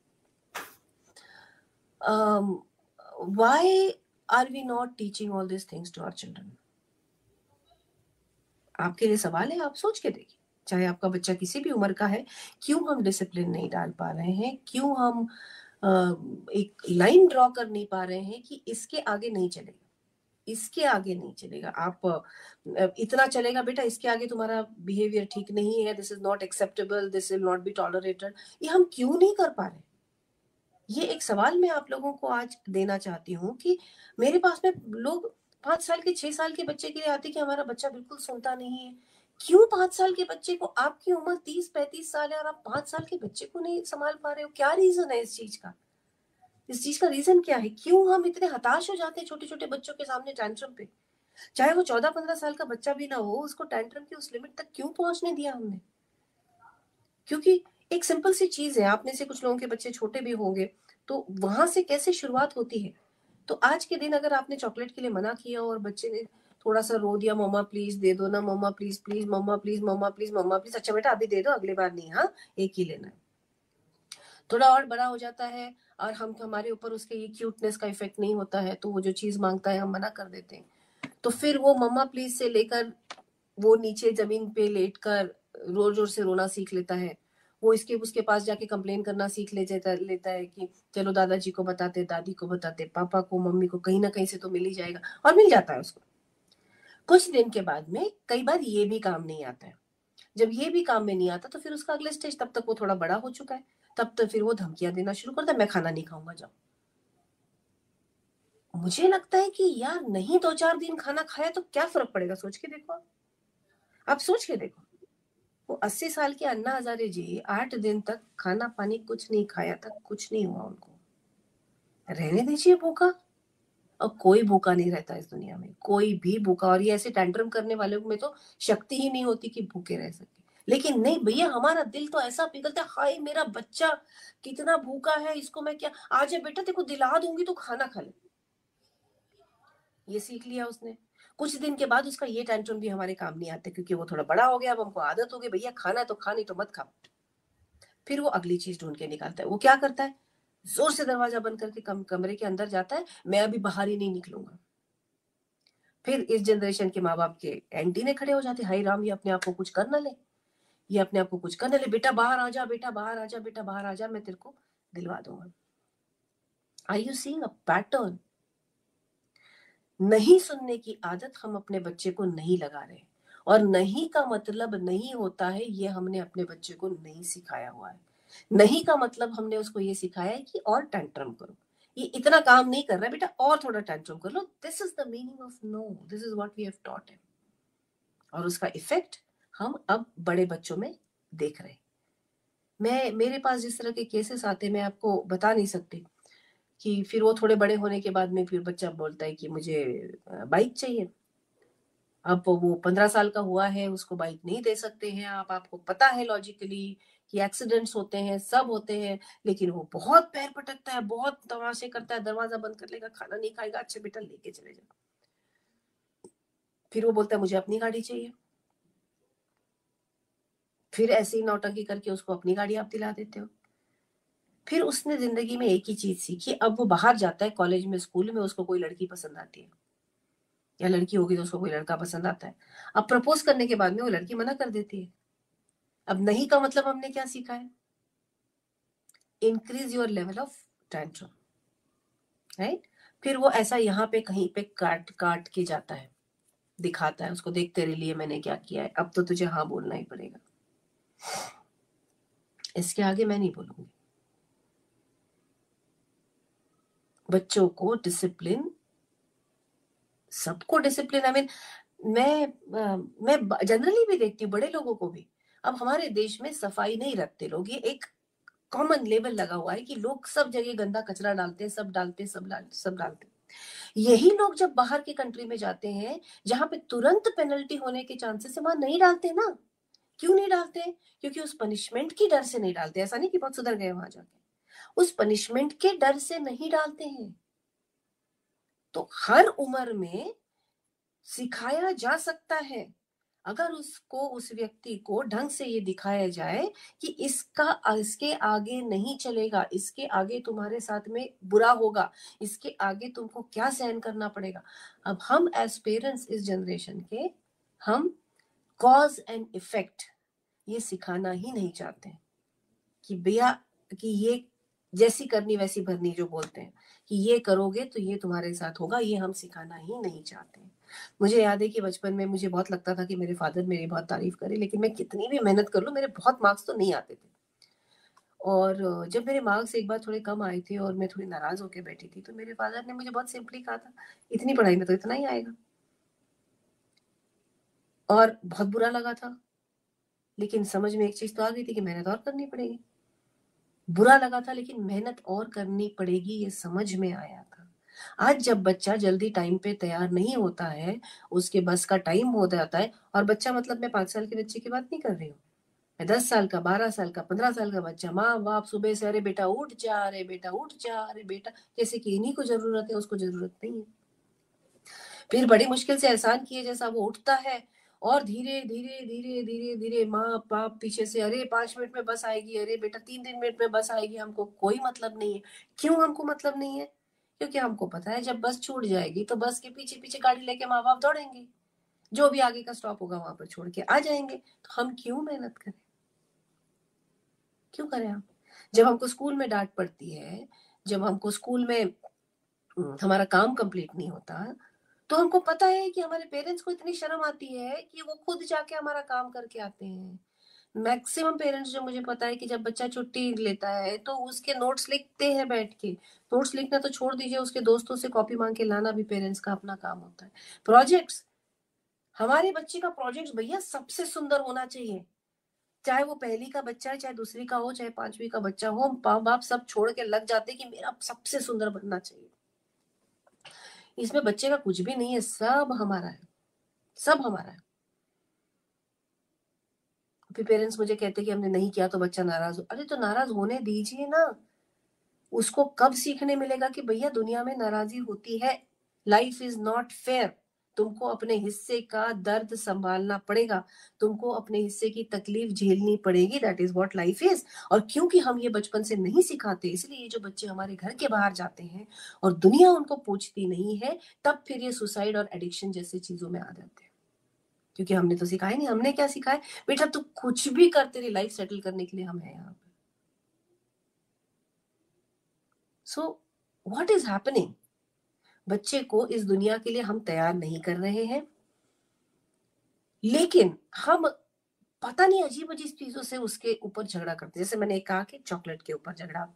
why are we not teaching all these things to our children? आपके लिए सवाल है, आप सोच के देखिए। चाहे आपका बच्चा किसी भी उम्र का है, क्यों हम डिसिप्लिन नहीं डाल पा रहे हैं? क्यों हम एक लाइन ड्रॉ कर नहीं पा रहे हैं कि इसके आगे नहीं चलेगा? इसके आगे नहीं चलेगा। आप इतना चलेगा बेटा, इसके आगे तुम्हारा बिहेवियर ठीक नहीं है, this is not acceptable, this will not be tolerated. ये हम क्यों नहीं कर पा रहे? ये एक सवाल मैं आप लोगों को आज देना चाहती हूँ कि मेरे पास में लोग 5 साल के 6 साल के बच्चे के लिए आते कि हमारा बच्चा बिल्कुल सुनता नहीं है। क्यों 5 साल के बच्चे को, आपकी उम्र 30-35 साल है और आप 5 साल के बच्चे को नहीं संभाल पा रहे हो? क्या रीजन है इस चीज का? इस चीज का रीजन क्या है? क्यों हम इतने हताश हो जाते हैं छोटे छोटे बच्चों के सामने टैंट्रम पे? चाहे वो 14-15 साल का बच्चा भी ना हो, उसको टैंट्रम की उस लिमिट तक क्यों पहुंचने दिया हमने? क्योंकि एक सिंपल सी चीज है, आप में से कुछ लोगों के बच्चे छोटे भी होंगे, तो वहां से कैसे शुरुआत होती है? तो आज के दिन अगर आपने चॉकलेट के लिए मना किया और बच्चे ने थोड़ा सा रो दिया, मम्मा प्लीज दे दो ना, मम्मा प्लीज प्लीज, मम्मा प्लीज, मम्मा प्लीज, मम्मा प्लीज, अच्छा बेटा अभी दे दो, अगली बार नहीं, हाँ एक ही लेना है। थोड़ा और बड़ा हो जाता है और हमारे ऊपर उसके ये क्यूटनेस का इफेक्ट नहीं होता है, तो वो जो चीज मांगता है हम मना कर देते हैं। तो फिर वो मम्मा प्लीज से लेकर वो नीचे जमीन पे लेटकर जोर जोर से रोना सीख लेता है। वो इसके उसके पास जाके कंप्लेन करना सीख लेता है कि चलो दादाजी को बताते, दादी को बताते, पापा को, मम्मी को, कहीं ना कहीं से तो मिल ही जाएगा, और मिल जाता है उसको। कुछ दिन के बाद में कई बार ये भी काम नहीं आता है। जब ये भी काम में नहीं आता तो फिर उसका अगला स्टेज, तब तक वो थोड़ा बड़ा हो चुका है, तब तक फिर वो धमकियां देना शुरू करता है, मैं खाना नहीं खाऊंगा जाओ। मुझे लगता है कि यार नहीं, 2-4 दिन खाना खाया तो क्या फर्क पड़ेगा? सोच के देखो, आप सोच के देखो। वो 80 साल के अन्ना हजारे जी 8 दिन तक खाना पानी कुछ नहीं खाया था, कुछ नहीं हुआ उनको। रहने दीजिए भूखा। और कोई भूखा नहीं रहता इस दुनिया में, कोई भी भूखा। और ये ऐसे टैंट्रम करने वालों में तो शक्ति ही नहीं होती कि भूखे रह सके। लेकिन नहीं भैया, हमारा दिल तो ऐसा पिघलता है, हाय मेरा बच्चा कितना भूखा है, इसको मैं क्या, आज बेटा देखो दिला दूंगी तो खाना खा ले। ये सीख लिया उसने। कुछ दिन के बाद उसका ये टेंशन भी हमारे काम नहीं आते, क्योंकि वो थोड़ा बड़ा हो गया, अब हमको आदत हो गई, भैया खाना तो खा, नहीं तो मत खाओ। फिर वो अगली चीज ढूंढ के निकालता है। वो क्या करता है? जोर से दरवाजा बंद करके कमरे के अंदर जाता है, मैं अभी बाहर ही नहीं निकलूंगा। फिर इस जनरेशन के माँ बाप के एंटीने खड़े हो जाते, हाय राम, ये अपने आप को कुछ कर ना ले, ये अपने आप को कुछ कर ना ले, बेटा बाहर आ जा, बेटा बाहर आ जा, बेटा बाहर आ जा, मैं तेरे को दिलवा दूंगा। Are you seeing a pattern? नहीं सुनने की आदत हम अपने बच्चे को नहीं लगा रहे, और नहीं का मतलब नहीं होता है ये हमने अपने बच्चे को नहीं सिखाया हुआ है। नहीं का मतलब हमने उसको ये सिखाया है कि और टैंट्रम करो, ये इतना काम नहीं कर रहा है बेटा, और थोड़ा टैंट्रम कर लो, this is the meaning of no, this is what we have taught him. और उसका इफेक्ट हम अब बड़े बच्चों में देख रहे हैं। मेरे पास जिस तरह के केसेस आते, मैं आपको बता नहीं सकती। कि फिर वो थोड़े बड़े होने के बाद में फिर बच्चा बोलता है कि मुझे बाइक चाहिए। अब वो 15 साल का हुआ है, उसको बाइक नहीं दे सकते हैं आप, आपको पता है लॉजिकली कि एक्सीडेंट्स होते हैं, सब होते हैं, लेकिन वो बहुत पैर पटकता है, बहुत तमाशे करता है, दरवाजा बंद कर लेगा, खाना नहीं खाएगा, अच्छा बेटा लेके चले जाओ। फिर वो बोलता है मुझे अपनी गाड़ी चाहिए। फिर ऐसे ही नौटंकी करके उसको अपनी गाड़ी आप दिला देते हो। फिर उसने जिंदगी में एक ही चीज सीखी, अब वो बाहर जाता है, कॉलेज में, स्कूल में, उसको कोई लड़की पसंद आती है, या लड़की होगी तो उसको कोई लड़का पसंद आता है। अब प्रपोज करने के बाद में वो लड़की मना कर देती है। अब नहीं का मतलब हमने क्या सीखा है? Increase your level of tantrum, right? फिर वो ऐसा यहाँ पे कहीं पे काट काट के जाता है, दिखाता है उसको, देख तेरे लिए मैंने क्या किया है, अब तो तुझे हाँ बोलना ही पड़ेगा। इसके आगे मैं नहीं बोलूंगी। बच्चों को डिसिप्लिन, सबको डिसिप्लिन, आई मीन मैं जनरली भी देखती हूँ बड़े लोगों को भी। अब हमारे देश में सफाई नहीं रखते लोग, ये एक कॉमन लेवल लगा हुआ है कि लोग सब जगह गंदा कचरा डालते हैं, सब डालते हैं, सब डालते हैं। यही लोग जब बाहर की कंट्री में जाते हैं जहां पे तुरंत पेनल्टी होने के चांसेस है, वहां नहीं डालते ना। क्यों नहीं डालते? क्योंकि उस पनिशमेंट की डर से नहीं डालते। ऐसा नहीं कि बहुत सुधर गए वहां जाके, उस पनिशमेंट के डर से नहीं डालते हैं। तो हर उम्र में सिखाया जा सकता है, अगर उसको, उस व्यक्ति को ढंग से ये दिखाया जाए कि इसके आगे नहीं चलेगा, इसके आगे तुम्हारे साथ में बुरा होगा, इसके आगे तुमको क्या सहन करना पड़ेगा। अब हम एज पेरेंट्स इस जनरेशन के, हम कॉज एंड इफेक्ट ये सिखाना ही नहीं चाहते कि भैया कि ये जैसी करनी वैसी भरनी जो बोलते हैं कि ये करोगे तो ये तुम्हारे साथ होगा, ये हम सिखाना ही नहीं चाहते। मुझे याद है कि बचपन में मुझे बहुत लगता था कि मेरे फादर मेरी बहुत तारीफ करे, लेकिन मैं कितनी भी मेहनत कर लूं मेरे बहुत मार्क्स तो नहीं आते थे। और जब मेरे मार्क्स एक बार थोड़े कम आए थे और मैं थोड़ी नाराज होकर बैठी थी, तो मेरे फादर ने मुझे बहुत सिंपली कहा था, इतनी पढ़ाई में तो इतना ही आएगा। और बहुत बुरा लगा था, लेकिन समझ में एक चीज तो आ गई थी कि मेहनत और करनी पड़ेगी। बुरा लगा था लेकिन मेहनत और करनी पड़ेगी, ये समझ में आया था। आज जब बच्चा जल्दी टाइम पे तैयार नहीं होता है, उसके बस का टाइम हो जाता है, और बच्चा मतलब मैं 5 साल के बच्चे की बात नहीं कर रही हूँ, मैं 10 साल का, 12 साल का, 15 साल का बच्चा, माँ बाप सुबह से अरे बेटा उठ जा, अरे बेटा उठ जा, अरे बेटा, जैसे कि इन्हीं को जरूरत है, उसको जरूरत नहीं है। फिर बड़ी मुश्किल से एहसान किए जैसा वो उठता है, और धीरे धीरे धीरे धीरे धीरे माँ बाप पीछे से, अरे 5 मिनट में बस आएगी, अरे बेटा 3 मिनट में बस आएगी, हमको कोई मतलब नहीं है। क्यों हमको मतलब नहीं है? क्योंकि हमको पता है जब बस छूट जाएगी तो बस के पीछे पीछे गाड़ी लेके माँ बाप दौड़ेंगे, जो भी आगे का स्टॉप होगा वहां पर छोड़ के आ जाएंगे। तो हम क्यों मेहनत करें? क्यों करें हम? जब हमको स्कूल में डांट पड़ती है, जब हमको स्कूल में हमारा काम कंप्लीट नहीं होता, तो हमको पता है कि हमारे पेरेंट्स को इतनी शर्म आती है कि वो खुद जाके हमारा काम करके आते हैं। मैक्सिमम पेरेंट्स जो मुझे पता है कि जब बच्चा छुट्टी लेता है तो उसके नोट्स लिखते हैं बैठ के। नोट्स लिखना तो छोड़ दीजिए, उसके दोस्तों से कॉपी मांग के लाना भी पेरेंट्स का अपना काम होता है। प्रोजेक्ट्स, हमारे बच्चे का प्रोजेक्ट भैया सबसे सुंदर होना चाहिए, चाहे वो पहली का बच्चा है, चाहे दूसरी का हो, चाहे 5वीं का बच्चा हो, माँ बाप सब छोड़ के लग जाते कि मेरा सबसे सुंदर बनना चाहिए। इसमें बच्चे का कुछ भी नहीं है, सब हमारा है, सब हमारा है। फिर पेरेंट्स मुझे कहते कि हमने नहीं किया तो बच्चा नाराज हो। अरे तो नाराज होने दीजिए ना, उसको कब सीखने मिलेगा कि भैया दुनिया में नाराजगी होती है, लाइफ इज नॉट फेयर, तुमको अपने हिस्से का दर्द संभालना पड़ेगा, तुमको अपने हिस्से की तकलीफ झेलनी पड़ेगी, that is what life is. और क्योंकि हम ये बचपन से नहीं सिखाते, इसलिए ये जो बच्चे हमारे घर के बाहर जाते हैं और दुनिया उनको पूछती नहीं है, तब फिर ये सुसाइड और एडिक्शन जैसी चीजों में आ जाते हैं। क्योंकि हमने तो सिखाया नहीं। हमने क्या सिखाया? बेटा तू कुछ भी कर, तेरी लाइफ सेटल करने के लिए हम हैं यहाँ पे। सो व्हाट इज हैपनिंग? बच्चे को इस दुनिया के लिए हम तैयार नहीं कर रहे हैं, लेकिन हम पता नहीं अजीब अजीब चीजों से उसके ऊपर झगड़ा करते हैं। जैसे मैंने कहा कि चॉकलेट के ऊपर झगड़ा,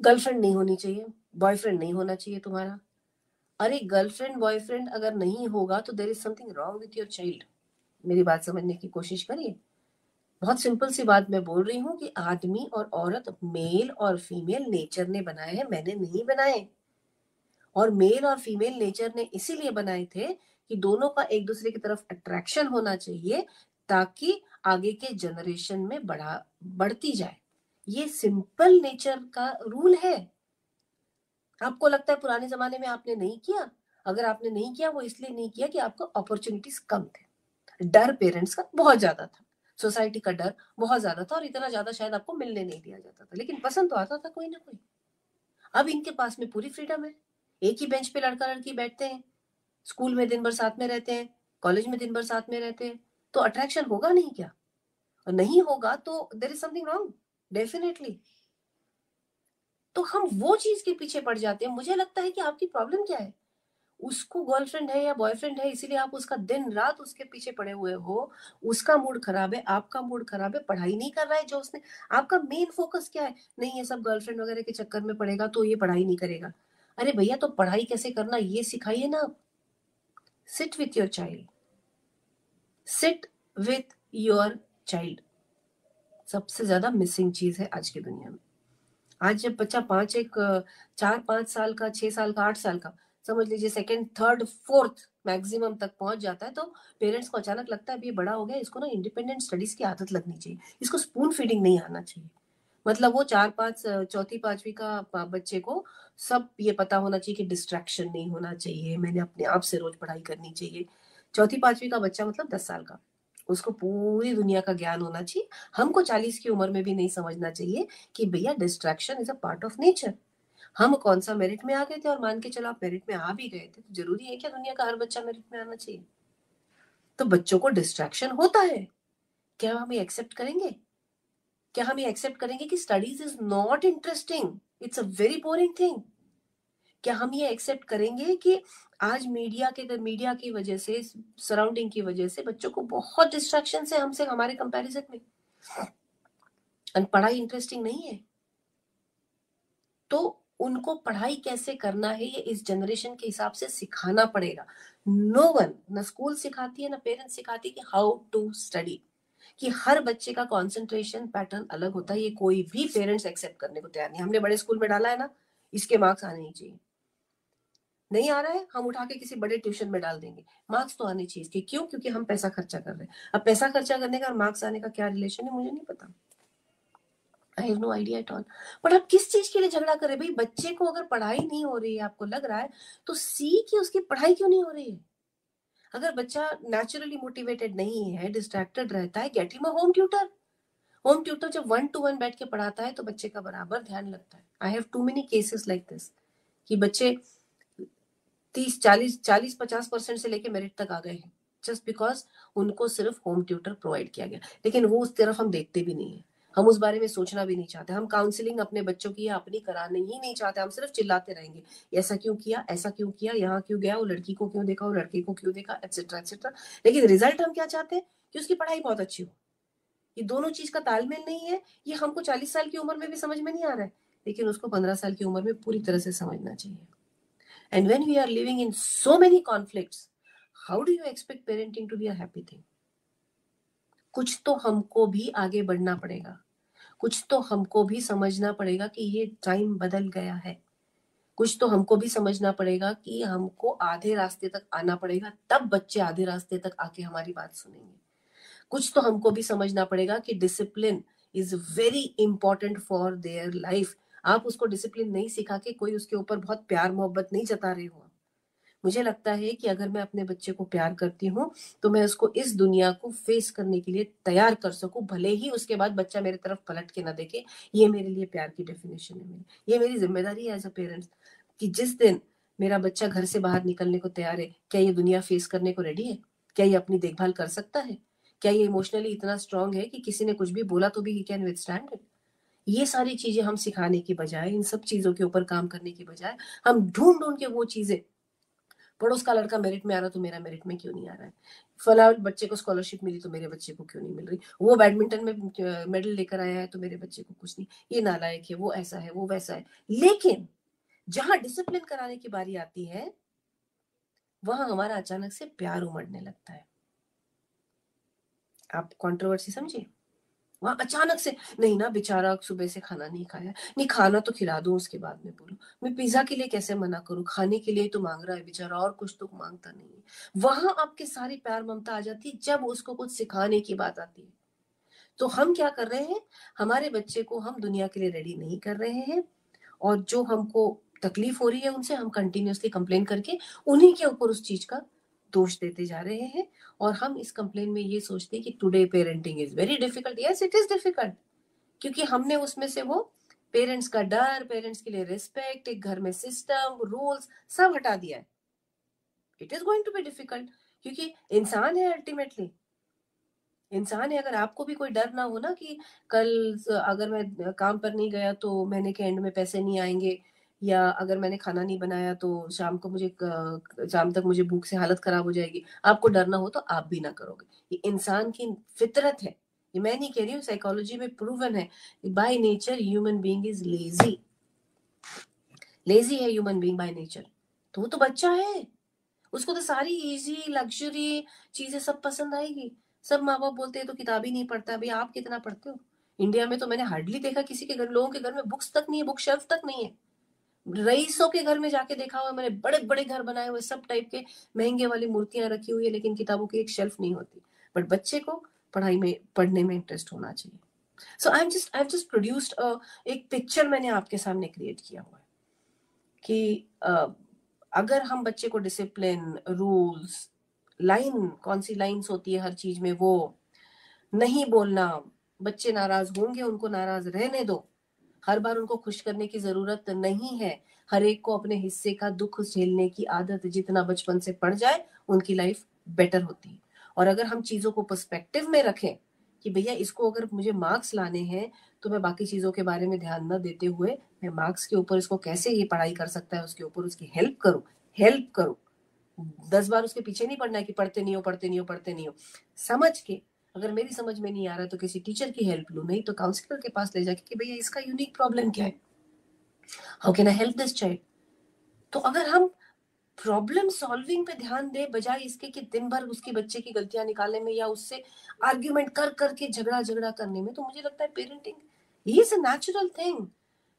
गर्लफ्रेंड नहीं होनी चाहिए, बॉयफ्रेंड नहीं होना चाहिए तुम्हारा। अरे गर्लफ्रेंड बॉयफ्रेंड अगर नहीं होगा तो there is something wrong with your child. मेरी बात समझने की कोशिश करिए। बहुत सिंपल सी बात मैं बोल रही हूँ कि आदमी और औरत, मेल और फीमेल नेचर ने बनाए हैं, मैंने नहीं बनाए। और मेल और फीमेल नेचर ने इसीलिए बनाए थे कि दोनों का एक दूसरे की तरफ अट्रैक्शन होना चाहिए, ताकि आगे के जनरेशन में बढ़ती जाए। ये सिंपल नेचर का रूल है। आपको लगता है पुराने जमाने में आपने नहीं किया? अगर आपने नहीं किया, वो इसलिए नहीं किया कि आपको अपॉर्चुनिटीज कम थे, डर पेरेंट्स का बहुत ज्यादा था, सोसाइटी का डर बहुत ज्यादा था, और इतना ज्यादा शायद आपको मिलने नहीं दिया जाता था, लेकिन पसंद तो आता था कोई ना कोई। अब इनके पास में पूरी फ्रीडम है, एक ही बेंच पे लड़का लड़की बैठते हैं, स्कूल में दिन भर साथ में रहते हैं, कॉलेज में दिन भर साथ में रहते हैं, तो अट्रैक्शन होगा नहीं क्या? और नहीं होगा तो there is something wrong, definitely. तो हम वो चीज के पीछे पड़ जाते हैं। मुझे लगता है कि आपकी प्रॉब्लम क्या है? उसको गर्लफ्रेंड है या बॉयफ्रेंड है, इसीलिए आप उसका दिन रात उसके पीछे पड़े हुए हो। उसका मूड खराब है, आपका मूड खराब है, पढ़ाई नहीं कर रहा है जो उसने। आपका मेन फोकस क्या है? नहीं, ये सब गर्लफ्रेंड वगैरह के चक्कर में पड़ेगा तो ये पढ़ाई नहीं करेगा। अरे भैया तो पढ़ाई कैसे करना ये सिखाइए ना। Sit with your child, sit with your child सबसे ज्यादा मिसिंग चीज है आज की दुनिया में। आज जब बच्चा 4-5 साल का, 6 साल का, 8 साल का, समझ लीजिए सेकंड थर्ड फोर्थ मैक्सिमम तक पहुंच जाता है, तो पेरेंट्स को अचानक लगता है अब ये बड़ा हो गया, इसको ना इंडिपेंडेंट स्टडीज की आदत लगनी चाहिए, इसको स्पून फीडिंग नहीं आना चाहिए। मतलब वो 4-5 चौथी 5वीं का बच्चे को सब ये पता होना चाहिए कि डिस्ट्रैक्शन नहीं होना चाहिए, मैंने अपने आप से रोज पढ़ाई करनी चाहिए। चौथी 5वीं का बच्चा मतलब 10 साल का, उसको पूरी दुनिया का ज्ञान होना चाहिए। हमको 40 की उम्र में भी नहीं समझना चाहिए कि भैया distraction is a part of nature. हम कौन सा मेरिट में आ गए थे, और मान के चलो आप मेरिट में आ भी गए थे, तो जरूरी है क्या दुनिया का हर बच्चा मेरिट में आना चाहिए? तो बच्चों को डिस्ट्रैक्शन होता है, क्या हम ये एक्सेप्ट करेंगे? क्या हम ये एक्सेप्ट करेंगे कि studies is not interesting, it's a very boring thing? क्या हम ये एक्सेप्ट करेंगे कि आज मीडिया की वजह से, सराउंडिंग की वजह से बच्चों को बहुत डिस्ट्रैक्शन है हमसे, हमारे कंपैरिजन में, और पढ़ाई इंटरेस्टिंग नहीं है? तो उनको पढ़ाई कैसे करना है ये इस जनरेशन के हिसाब से सिखाना पड़ेगा। नो वन, ना स्कूल सिखाती है ना पेरेंट्स सिखाती कि हाउ टू स्टडी, कि हर बच्चे का कंसंट्रेशन पैटर्न अलग होता है। ये कोई भी पेरेंट्स एक्सेप्ट करने को तैयार नहीं। हमने बड़े स्कूल में डाला है ना, इसके मार्क्स आने ही चाहिए, नहीं आ रहा है हम उठा के किसी बड़े ट्यूशन में डाल देंगे, मार्क्स तो आने चाहिए। क्यों? क्योंकि हम पैसा खर्चा कर रहे हैं। अब पैसा खर्चा करने का और मार्क्स आने का क्या रिलेशन है मुझे नहीं पता, I have no idea at all. But आप किस चीज के लिए झगड़ा कर रहे हैं भाई? बच्चे को अगर पढ़ाई नहीं हो रही है, आपको लग रहा है, तो सी कि उसकी पढ़ाई क्यों नहीं हो रही है। अगर बच्चा नेचुरली मोटिवेटेड नहीं है, डिस्ट्रैक्टेड रहता है, get him a home tutor. Home tutor जब 1-to-1 बैठ के पढ़ाता है तो बच्चे का बराबर ध्यान लगता है। I have too many cases like this कि बच्चे 30-40-50% से लेके मेरिट तक आ गए हैं, जस्ट बिकॉज उनको सिर्फ होम ट्यूटर प्रोवाइड किया गया। लेकिन वो उस तरफ हम देखते भी नहीं है, हम उस बारे में सोचना भी नहीं चाहते। हम काउंसलिंग अपने बच्चों की अपनी कराने ही नहीं चाहते। हम सिर्फ चिल्लाते रहेंगे, ऐसा क्यों किया, ऐसा क्यों किया, यहाँ क्यों गया, वो लड़की को क्यों देखा, वो लड़के को क्यों देखा, एक्सेट्रा एक्सेट्रा। लेकिन रिजल्ट हम क्या चाहते हैं कि उसकी पढ़ाई बहुत अच्छी हो। ये दोनों चीज का तालमेल नहीं है। ये हमको 40 साल की उम्र में भी समझ में नहीं आ रहा है, लेकिन उसको 15 साल की उम्र में पूरी तरह से समझना चाहिए। And when we are living in so many conflicts, how do you expect parenting to be a happy thing? कुछ तो हमको भी आगे बढ़ना पड़ेगा, कुछ तो हमको भी समझना पड़ेगा कि ये टाइम बदल गया है। कुछ तो हमको भी समझना पड़ेगा कि हमको आधे रास्ते तक आना पड़ेगा, तब बच्चे आधे रास्ते तक आके हमारी बात सुनेंगे। कुछ तो हमको भी समझना पड़ेगा कि discipline is very important for their life. आप उसको डिसिप्लिन नहीं सिखा के कोई उसके ऊपर बहुत प्यार मोहब्बत नहीं जता रहे हो। मुझे लगता है कि अगर मैं अपने बच्चे को प्यार करती हूँ तो मैं उसको इस दुनिया को फेस करने के लिए तैयार कर सकूं, भले ही उसके बाद बच्चा मेरी तरफ पलट के ना देखे। ये मेरे लिए प्यार की डेफिनेशन है। ये मेरी जिम्मेदारी है एज अ पेरेंट्स कि जिस दिन मेरा बच्चा घर से बाहर निकलने को तैयार है, क्या ये दुनिया फेस करने को रेडी है, क्या ये अपनी देखभाल कर सकता है, क्या ये इमोशनली इतना स्ट्रांग है कि किसी ने कुछ भी बोला तो भी ही कैन विथस्टैंड इट। ये सारी चीजें हम सिखाने की बजाय, इन सब चीजों के ऊपर काम करने की बजाय, हम ढूंढ ढूंढ के वो चीजें, पड़ोस का लड़का मेरिट में आ रहा तो मेरा मेरिट में क्यों नहीं आ रहा है, फला बच्चे को स्कॉलरशिप मिली तो मेरे बच्चे को क्यों नहीं मिल रही, वो बैडमिंटन में मेडल लेकर आया है तो मेरे बच्चे को कुछ नहीं, ये नालायक है, वो ऐसा है, वो वैसा है। लेकिन जहां डिसिप्लिन कराने की बारी आती है वहां हमारा अचानक से प्यार उमड़ने लगता है। आप कंट्रोवर्सी समझिए, वहां अचानक से, नहीं ना बेचारा सुबह से खाना नहीं खाया, नहीं खाना तो खिला दूं उसके बाद में बोलो, मैं पिज्जा के लिए कैसे मना करूं, खाने के लिए तो मांग रहा है बेचारा, और कुछ तो मांगता नहीं है। वहां आपके सारी प्यार ममता आ जाती है जब उसको कुछ सिखाने की बात आती है। तो हम क्या कर रहे हैं, हमारे बच्चे को हम दुनिया के लिए रेडी नहीं कर रहे हैं, और जो हमको तकलीफ हो रही है उनसे हम कंटिन्यूअसली कंप्लेन करके उन्हीं के ऊपर उस चीज का दोष देते जा रहे हैं। और हम इस कंप्लेन में ये सोचते हैं कि today parenting is very difficult. Yes it is difficult, क्योंकि हमने उसमें से वो पेरेंट्स का डर, पेरेंट्स के लिए रिस्पेक्ट, एक घर में सिस्टम रूल्स सब हटा दिया है। It is going to be difficult, क्योंकि इंसान है, अल्टीमेटली इंसान है। अगर आपको भी कोई डर ना हो ना कि कल अगर मैं काम पर नहीं गया तो महीने के एंड में पैसे नहीं आएंगे, या अगर मैंने खाना नहीं बनाया तो शाम तक मुझे भूख से हालत खराब हो जाएगी, आपको डर ना हो तो आप भी ना करोगे। ये इंसान की फितरत है, ये मैं नहीं कह रही हूँ, साइकोलॉजी में प्रूवन है। By nature human being is lazy, lazy है ह्यूमन बीइंग बाय नेचर। तो वो तो बच्चा है, उसको तो सारी इजी लग्जरी चीजें सब पसंद आएगी। सब माँ बाप बोलते हैं तो किताब ही नहीं पढ़ता। भाई आप कितना पढ़ते हो? इंडिया में तो मैंने हार्डली देखा किसी के घर, लोगों के घर में बुक्स तक नहीं है, बुक शेल्फ तक नहीं है। रईसों के घर में जाके देखा हुआ मैंने, बड़े बड़े घर बनाए हुए, सब टाइप के महंगे वाली मूर्तियां रखी हुई है, लेकिन किताबों की एक शेल्फ नहीं होती। बट बच्चे को पढ़ने में इंटरेस्ट होना चाहिए। सो आई हैव जस्ट प्रोड्यूस्ड एक पिक्चर मैंने आपके सामने क्रिएट किया हुआ है कि अगर हम बच्चे को डिसिप्लिन, रूल्स, लाइन, कौन सी लाइंस होती है हर चीज में, वो नहीं बोलना, बच्चे नाराज होंगे उनको नाराज रहने दो, हर बार उनको खुश करने की जरूरत नहीं है, हर एक को अपने हिस्से का दुख झेलने की आदत जितना बचपन से पड़ जाए उनकी लाइफ बेटर होती है। और अगर हम चीजों को पर्सपेक्टिव में रखें कि भैया इसको अगर मुझे मार्क्स लाने हैं तो मैं बाकी चीजों के बारे में ध्यान न देते हुए मैं मार्क्स के ऊपर इसको कैसे ये पढ़ाई कर सकता है उसके ऊपर उसकी हेल्प करूं। 10 बार उसके पीछे नहीं पड़ना है कि पढ़ते नहीं हो। समझ के अगर मेरी समझ में नहीं आ रहा तो किसी टीचर की हेल्प लूं, नहीं तो काउंसलर के पास ले जाके कि भैया इसका यूनिक प्रॉब्लम क्या है, how can I help this child. तो अगर हम प्रॉब्लम सॉल्विंग पे ध्यान दे बजाय इसके कि दिन भर उसकी बच्चे की गलतियां निकालने में या उससे आर्ग्यूमेंट कर करके झगड़ा करने में, तो मुझे लगता है parenting is a natural thing.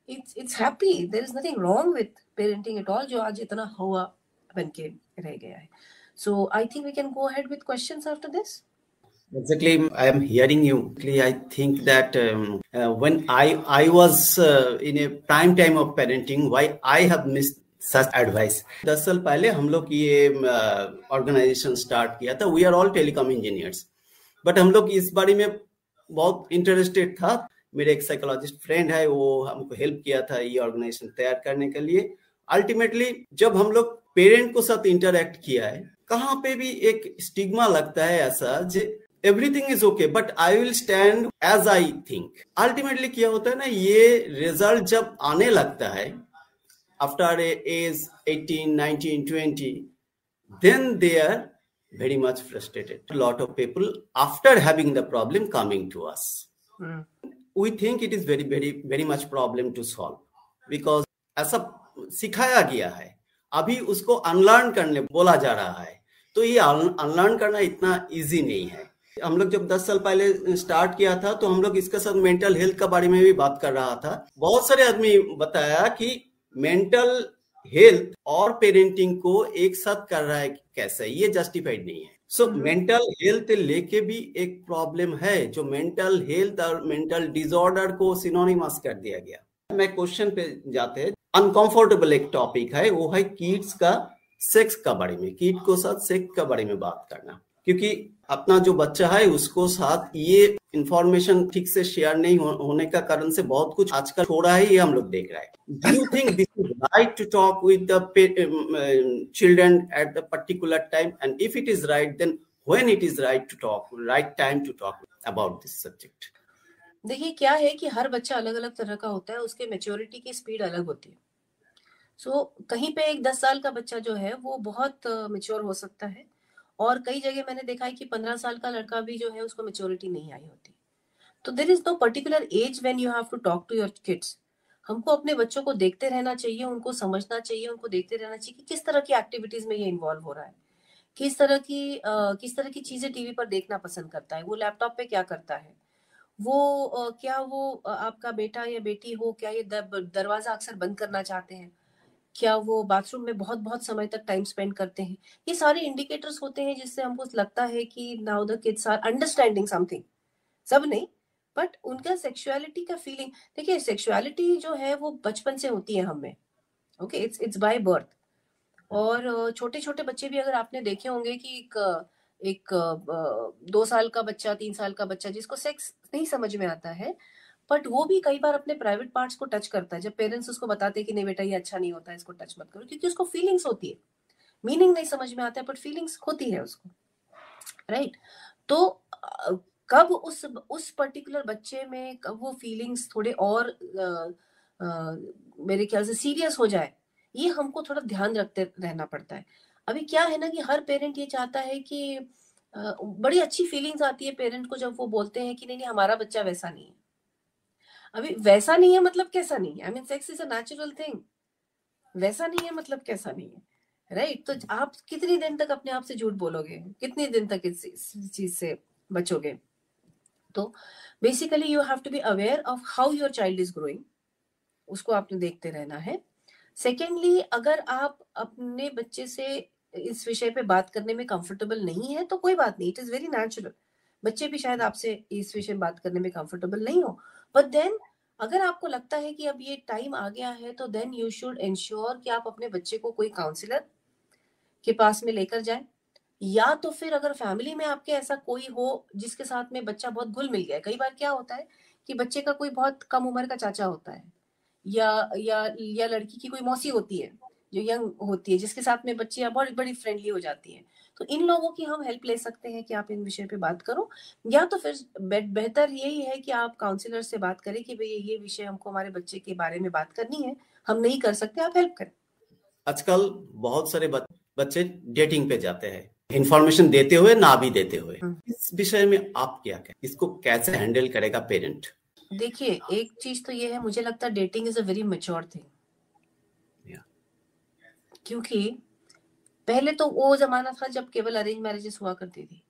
It's happy, there is nothing wrong with parenting at all, जो आज इतना हुआ बन के रह गया है। So I think we can go ahead with questions after this. Exactly, I am hearing you. I think that when I was in a prime time of parenting, why I have missed such advice. 10 साल पहले हम लोग ये organisation start किया था। We are all telecom engineers, but हम लोग इस बारे में बहुत इंटरेस्टेड था। मेरे एक साइकोलॉजिस्ट फ्रेंड है, वो हमको हेल्प किया था ये ऑर्गेनाइजेशन तैयार करने के लिए। अल्टीमेटली जब हम लोग पेरेंट को साथ इंटरेक्ट किया है, कहाँ पे भी एक स्टिग्मा लगता है ऐसा जे everything is okay but I will stand as I think. Ultimately क्या होता है ना, ये रिजल्ट जब आने लगता है after as 18, 19, 20, then they are very much frustrated. A lot of people after having the problem coming to us, we think it is very much problem to solve because ऐसा सिखाया गया है, अभी उसको अनलर्न करने बोला जा रहा है। तो ये अनलर्न करना इतना इजी नहीं है। हम लोग जब 10 साल पहले स्टार्ट किया था तो हम लोग इसके साथ मेंटल हेल्थ के बारे में भी बात कर रहा था। बहुत सारे आदमी बताया कि मेंटल हेल्थ और पेरेंटिंग को एक साथ कर रहा है कैसे, ये जस्टिफाइड नहीं है। सो मेंटल हेल्थ लेके भी एक प्रॉब्लम है, जो मेंटल हेल्थ और मेंटल डिसऑर्डर को सिनोनिमस कर दिया गया। मैं क्वेश्चन पे जाते हैं। अनकंफर्टेबल एक टॉपिक है, वो है किड्स का सेक्स का बारे में, किड को साथ सेक्स का बारे में बात करना, क्योंकि अपना जो बच्चा है उसको साथ ये इंफॉर्मेशन ठीक से शेयर नहीं होने का कारण से बहुत कुछ आजकल हो रहा है, ये हम लोग देख रहे हैं। Do you think this is right to talk with the children at the particular time? And if it is right, then when it is right to talk, right time to talk about this subject? देखिए क्या है कि हर बच्चा अलग अलग तरह का होता है, उसके मैच्योरिटी की स्पीड अलग होती है। सो कहीं पे एक 10 साल का बच्चा जो है वो बहुत मैच्योर हो सकता है, और कई जगह मैंने देखा है कि 15 साल का लड़का भी जो है उसको मैच्योरिटी नहीं आई होती। तो there is no particular age when you have to talk to your kids. हमको अपने बच्चों को देखते रहना चाहिए, उनको समझना चाहिए, उनको देखते रहना चाहिए कि किस तरह की एक्टिविटीज में ये इन्वॉल्व हो रहा है, किस तरह की चीजें टीवी पर देखना पसंद करता है, वो लैपटॉप पे क्या करता है, वो क्या वो आपका बेटा या बेटी हो, क्या ये दरवाजा अक्सर बंद करना चाहते हैं, क्या वो बाथरूम में बहुत बहुत समय तक टाइम स्पेंड करते हैं। ये सारे इंडिकेटर्स होते हैं जिससे हमको लगता है कि now the kids are understanding something. सब नहीं, बट उनका सेक्सुअलिटी का फीलिंग, देखिए सेक्सुअलिटी जो है वो बचपन से होती है हमें, ओके, इट्स बाय बर्थ। और छोटे छोटे बच्चे भी अगर आपने देखे होंगे कि एक 2 साल का बच्चा, 3 साल का बच्चा जिसको सेक्स नहीं समझ में आता है, बट वो भी कई बार अपने प्राइवेट पार्ट्स को टच करता है जब पेरेंट्स उसको बताते हैं कि नहीं बेटा ये अच्छा नहीं होता है, इसको टच मत करो, क्योंकि उसको फीलिंग्स होती है। मीनिंग नहीं समझ में आता है बट फीलिंग्स होती है उसको, राइट। तो कब उस पर्टिकुलर बच्चे में कब वो फीलिंग्स थोड़े और मेरे ख्याल से सीरियस हो जाए, ये हमको थोड़ा ध्यान रखते रहना पड़ता है। अभी क्या है ना कि हर पेरेंट ये चाहता है कि बड़ी अच्छी फीलिंग्स आती है पेरेंट को जब वो बोलते हैं कि नहीं नहीं हमारा बच्चा वैसा नहीं है। अभी वैसा नहीं है मतलब कैसा नहीं है, I mean sex is a natural thing. वैसा नहीं है मतलब कैसा नहीं है, राइट। तो आप कितनी दिन तक अपने आप से झूठ बोलोगे, कितने दिन तक इस चीज से बचोगे। तो basically you have to be aware of how your child is growing, उसको आपने देखते रहना है। सेकेंडली, अगर आप अपने बच्चे से इस विषय पे बात करने में कंफर्टेबल नहीं है तो कोई बात नहीं, इट इज वेरी नेचुरल। बच्चे भी शायद आपसे इस विषय में बात करने में कंफर्टेबल नहीं हो, बट देन अगर आपको लगता है कि अब ये टाइम आ गया है तो देन यू शुड इंश्योर कि आप अपने बच्चे को कोई काउंसलर के पास में लेकर जाए, या तो फिर अगर फैमिली में आपके ऐसा कोई हो जिसके साथ में बच्चा बहुत घुल मिल गया है। कई बार क्या होता है कि बच्चे का कोई बहुत कम उम्र का चाचा होता है, या लड़की की कोई मौसी होती है जो यंग होती है, जिसके साथ में बच्चियां बहुत बड़ी फ्रेंडली हो जाती हैं, तो इन लोगों की हम हेल्प ले सकते हैं कि आप इन विषय पे बात करो, या तो फिर बेहतर यही है कि आप काउंसलर से बात करें कि भाई ये विषय हमको हमारे बच्चे के बारे में बात करनी है, हम नहीं कर सकते, आप हेल्प करें। आजकल बहुत सारे बच्चे डेटिंग पे जाते हैं, इंफॉर्मेशन देते हुए ना भी देते हुए, इस विषय में आप क्या कहें, इसको कैसे हैंडल करेगा पेरेंट? देखिए, एक चीज तो ये है, मुझे लगता है dating is a very mature thing, क्योंकि पहले तो वो जमाना था जब केवल अरेंज मैरिजेस हुआ करती थी।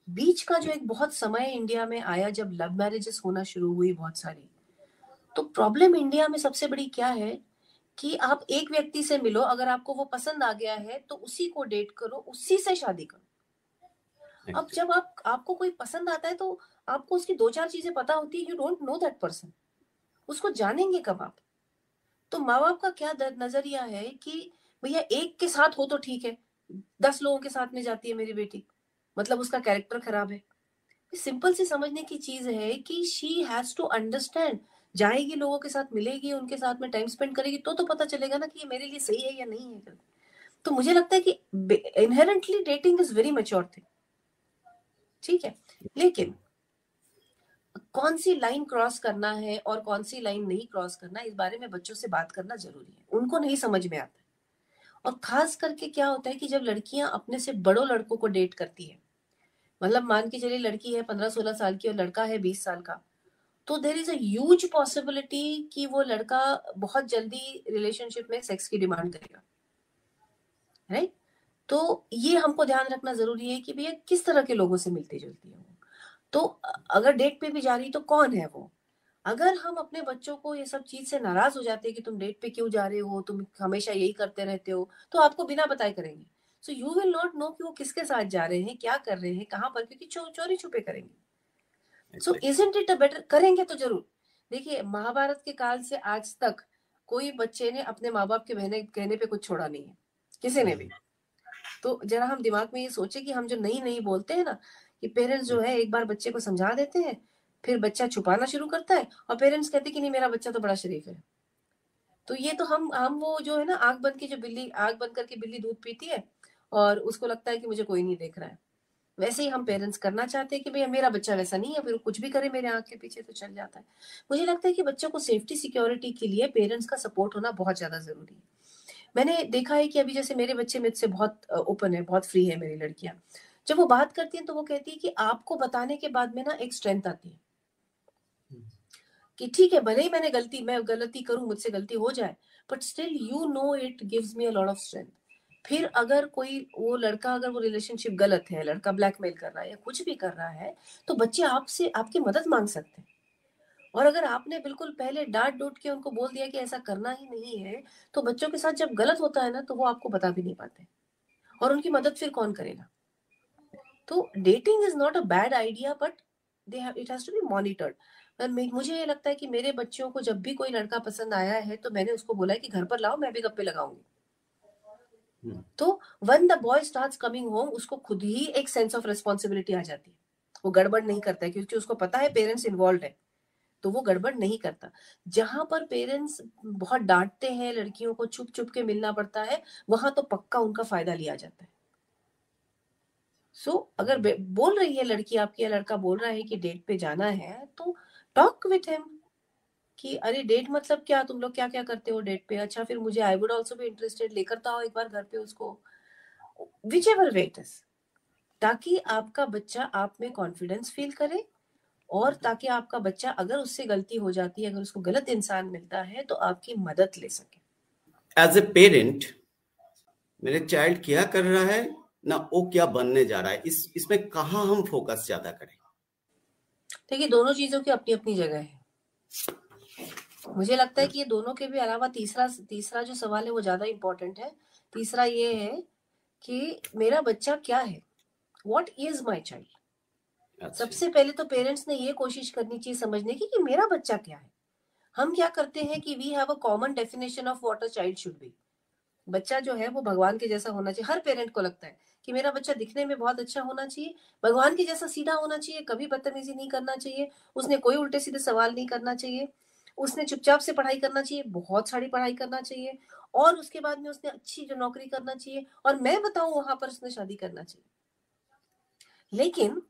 बीच का जो एक बहुत समय इंडिया में आया जब लव मैरिजेस होना शुरू हुई बहुत सारी, तो प्रॉब्लम इंडिया में सबसे बड़ी क्या है कि आप एक व्यक्ति से मिलो, अगर आपको वो पसंद आ गया है तो उसी को डेट करो, उसी से शादी करो। अब जब आपको कोई पसंद आता है तो आपको उसकी 2-4 चीजें पता होती है, you don't know that person, उसको जानेंगे कब आप? तो माँ बाप का क्या नजरिया है कि भैया एक के साथ हो तो ठीक है, 10 लोगों के साथ में जाती है मेरी बेटी, मतलब उसका कैरेक्टर खराब है। सिंपल सी समझने की चीज है कि शी हैज टू अंडरस्टैंड, जाएगी लोगों के साथ, मिलेगी, उनके साथ में टाइम स्पेंड करेगी, तो पता चलेगा ना कि ये मेरे लिए सही है या नहीं है। तो मुझे लगता है कि inherently dating is very mature thing, ठीक है, लेकिन कौन सी लाइन क्रॉस करना है और कौन सी लाइन नहीं क्रॉस करना, इस बारे में बच्चों से बात करना जरूरी है, उनको नहीं समझ में आता है। और खास करके क्या होता है कि जब लड़कियां अपने से बड़ों लड़कों को डेट करती है, मतलब मान के चलिए लड़की है 15-16 साल की और लड़का है 20 साल का, तो there is a huge possibility कि वो लड़का बहुत जल्दी रिलेशनशिप में सेक्स की डिमांड करेगा, राइट? तो ये हमको ध्यान रखना जरूरी है कि भैया किस तरह के लोगों से मिलती जुलती है वो, तो अगर डेट पे भी जा रही तो कौन है वो। अगर हम अपने बच्चों को ये सब चीज से नाराज हो जाते हैं कि तुम डेट पे क्यों जा रहे हो, तुम हमेशा यही करते रहते हो, तो आपको बिना बताए करेंगे, so you will not know कि वो किसके साथ जा रहे हैं, क्या कर रहे हैं, कहां पर, क्योंकि चोरी छुपे करेंगे। सो इजंट इट अ बेटर, करेंगे तो जरूर। देखिए, महाभारत के काल से आज तक कोई बच्चे ने अपने माँ बाप के कहने पे कुछ छोड़ा नहीं है, किसी ने भी। तो जरा हम दिमाग में ये सोचे कि हम जो नहीं नहीं बोलते हैं ना, कि पेरेंट्स जो है एक बार बच्चे को समझा देते हैं, फिर बच्चा छुपाना शुरू करता है और पेरेंट्स कहते हैं कि नहीं मेरा बच्चा तो बड़ा शरीफ है। तो ये तो हम वो जो है ना, आंख बंद की जो बिल्ली, आंख बंद करके बिल्ली दूध पीती है और उसको लगता है कि मुझे कोई नहीं देख रहा है, वैसे ही हम पेरेंट्स करना चाहते हैं कि भैया मेरा बच्चा वैसा नहीं है, फिर कुछ भी करे मेरे आंख के पीछे तो चल जाता है। मुझे लगता है कि बच्चों को सेफ्टी सिक्योरिटी के लिए पेरेंट्स का सपोर्ट होना बहुत ज्यादा जरूरी है। मैंने देखा है कि अभी जैसे मेरे बच्चे मुझसे बहुत ओपन है, बहुत फ्री है मेरी लड़कियां, जब वो बात करती हैं तो वो कहती है कि आपको बताने के बाद में ना एक स्ट्रेंथ आती है कि ठीक है, भले ही मैं गलती करूं, मुझसे गलती हो जाए, but still you know it gives me a lot of strength. फिर अगर कोई वो लड़का, अगर वो रिलेशनशिप गलत है, लड़का ब्लैकमेल कर रहा है या कुछ भी कर रहा है, तो बच्चे आपसे आपकी मदद मांग सकते हैं। और अगर आपने बिल्कुल पहले डांट डूट के उनको बोल दिया कि ऐसा करना ही नहीं है, तो बच्चों के साथ जब गलत होता है ना, तो वो आपको बता भी नहीं पाते, और उनकी मदद फिर कौन करेगा। तो dating is not a bad idea, but it has to be monitored. मुझे ये लगता है कि मेरे बच्चों को जब भी कोई लड़का पसंद आया है तो मैंने उसको बोला है कि घर पर लाओ, मैं भी गप्पे लगाऊंगी। तो when the boy starts coming home, उसको खुद ही एक सेंस ऑफ रिस्पॉन्सिबिलिटी आ जाती है, वो गड़बड़ नहीं करता है, क्योंकि उसको पता है पेरेंट्स इन्वॉल्व है, तो वो गड़बड़ नहीं करता। जहां पर पेरेंट्स बहुत डांटते हैं, लड़कियों को छुप छुप के मिलना पड़ता है, वहां तो पक्का उनका फायदा लिया जाता है। सो अगर बोल रही है लड़की आपकी या लड़का बोल रहा है कि डेट पे जाना है, तो टॉक विथ हिम कि अरे डेट मतलब क्या, तुम लोग क्या क्या करते हो डेट पे, अच्छा फिर मुझे I would also be interested, लेकर तो आओ एक बार घर पे उसको, which ever way it is, ताकि आपका बच्चा आप में कॉन्फिडेंस फील करे, और ताकि आपका बच्चा अगर उससे गलती हो जाती है, अगर उसको गलत इंसान मिलता है, तो आपकी मदद ले सके। एज ए पेरेंट, मेरे चाइल्ड क्या कर रहा है ना, वो क्या बनने जा रहा है, इसमें कहाँ हम फोकस ज्यादा करें? देखिए, दोनों चीजों की अपनी अपनी जगह है। मुझे लगता है कि ये दोनों के भी अलावा तीसरा जो सवाल है वो ज्यादा इंपॉर्टेंट है। तीसरा ये है कि मेरा बच्चा क्या है, व्हाट इज माई चाइल्ड। सबसे पहले तो पेरेंट्स ने ये कोशिश करनी चाहिए समझने की कि मेरा बच्चा क्या है। हम क्या करते हैं कि we have a common definition of what a child should be. बच्चा जो है वो भगवान के जैसा होना चाहिए, हर पेरेंट को लगता है कि मेरा बच्चा दिखने में बहुत अच्छा होना चाहिए, भगवान के जैसा सीधा होना चाहिए, कभी बदतमीजी नहीं करना चाहिए, उसने कोई उल्टे सीधे सवाल नहीं करना चाहिए, उसने चुपचाप से पढ़ाई करना चाहिए, बहुत सारी पढ़ाई करना चाहिए, और उसके बाद में उसने अच्छी जो नौकरी करना चाहिए, और मैं बताऊं वहां पर उसने शादी करना चाहिए। लेकिन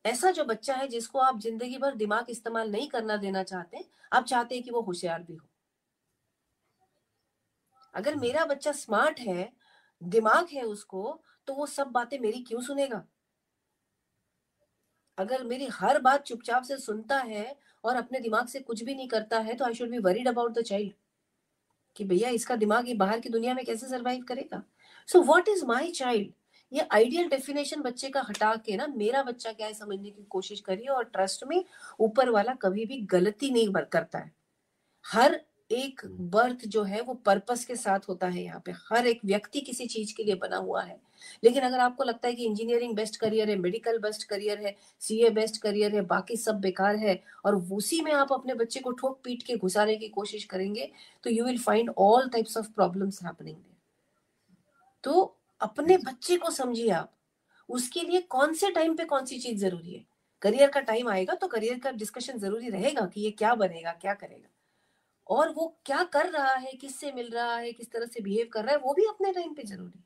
ऐसा जो बच्चा है जिसको आप जिंदगी भर दिमाग इस्तेमाल नहीं करना देना चाहते, आप चाहते हैं कि वो होशियार भी हो। अगर मेरा बच्चा स्मार्ट है, दिमाग है उसको, तो वो सब बातें मेरी क्यों सुनेगा? अगर मेरी हर बात चुपचाप से सुनता है और अपने दिमाग से कुछ भी नहीं करता है, तो I should be worried about the child कि भैया इसका दिमाग ये बाहर की दुनिया में कैसे सरवाइव करेगा। सो व्हाट इज माय चाइल्ड, ये आइडियल डेफिनेशन बच्चे का हटा के ना मेरा बच्चा क्या है समझने की कोशिश करिए। और ट्रस्ट में ऊपर वाला कभी भी गलती नहीं करता है। हर एक बर्थ जो है वो पर्पस के साथ होता है। यहाँ पे हर एक व्यक्ति किसी चीज के लिए बना हुआ है। लेकिन अगर आपको लगता है कि इंजीनियरिंग बेस्ट करियर है, मेडिकल बेस्ट करियर है, सीए बेस्ट करियर है, बाकी सब बेकार है, और उसी में आप अपने बच्चे को ठोक पीट के घुसाने की कोशिश करेंगे, तो you will find all types of problems happening. तो अपने बच्चे को समझिए आप, उसके लिए कौन से टाइम पे कौन सी चीज जरूरी है। करियर का टाइम आएगा तो करियर का डिस्कशन जरूरी रहेगा कि ये क्या बनेगा, क्या करेगा, और वो क्या कर रहा है, किससे मिल रहा है, किस तरह से बिहेव कर रहा है, वो भी अपने टाइम पे जरूरी।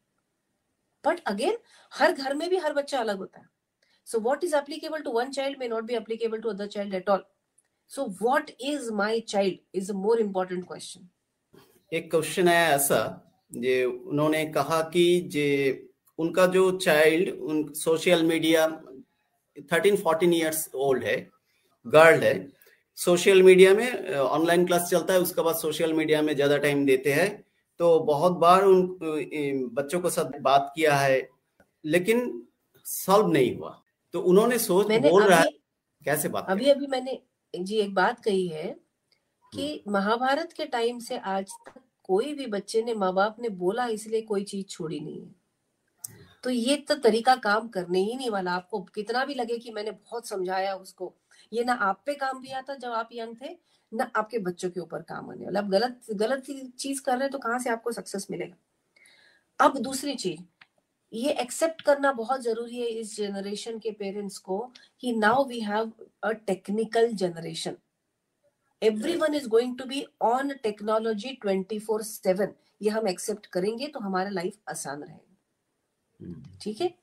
बट अगेन, हर घर में भी हर बच्चा अलग होता है। So what is applicable to one child may not be applicable to other child at all. So what is my child is a more important question. एक क्वेश्चन है ऐसा, जे उन्होंने कहा कि जे उनका जो चाइल्ड उन सोशल मीडिया 13-14 ईयर्स ओल्ड है, गर्ल है, सोशल मीडिया में ऑनलाइन क्लास चलता है, उसके बाद सोशल मीडिया में ज्यादा टाइम देते हैं। तो बहुत बार उन बच्चों को साथ बात किया है, लेकिन सॉल्व नहीं हुआ। तो उन्होंने सोच मैंने बोल रहा है अभी कैसे बात अभी करें। अभी मैंने जी एक बात कही है कि महाभारत के टाइम से आज तक कोई भी बच्चे ने, माँ बाप ने बोला इसलिए कोई चीज छोड़ी नहीं है। तो ये तो तरीका काम करने ही नहीं वाला। आपको कितना भी लगे कि मैंने बहुत समझाया उसको, ये ना आप पे काम भी आता जब आप यंग थे, ना आपके बच्चों के ऊपर काम आने वाला। आप गलत गलत चीज कर रहे हैं तो कहाँ से आपको सक्सेस मिलेगा। अब दूसरी चीज, ये एक्सेप्ट करना बहुत जरूरी है इस जनरेशन के पेरेंट्स को कि now we have a technical generation. Everyone is going to be on technology 24/7। ये हम एक्सेप्ट करेंगे तो हमारा लाइफ आसान रहेगा। ठीक है।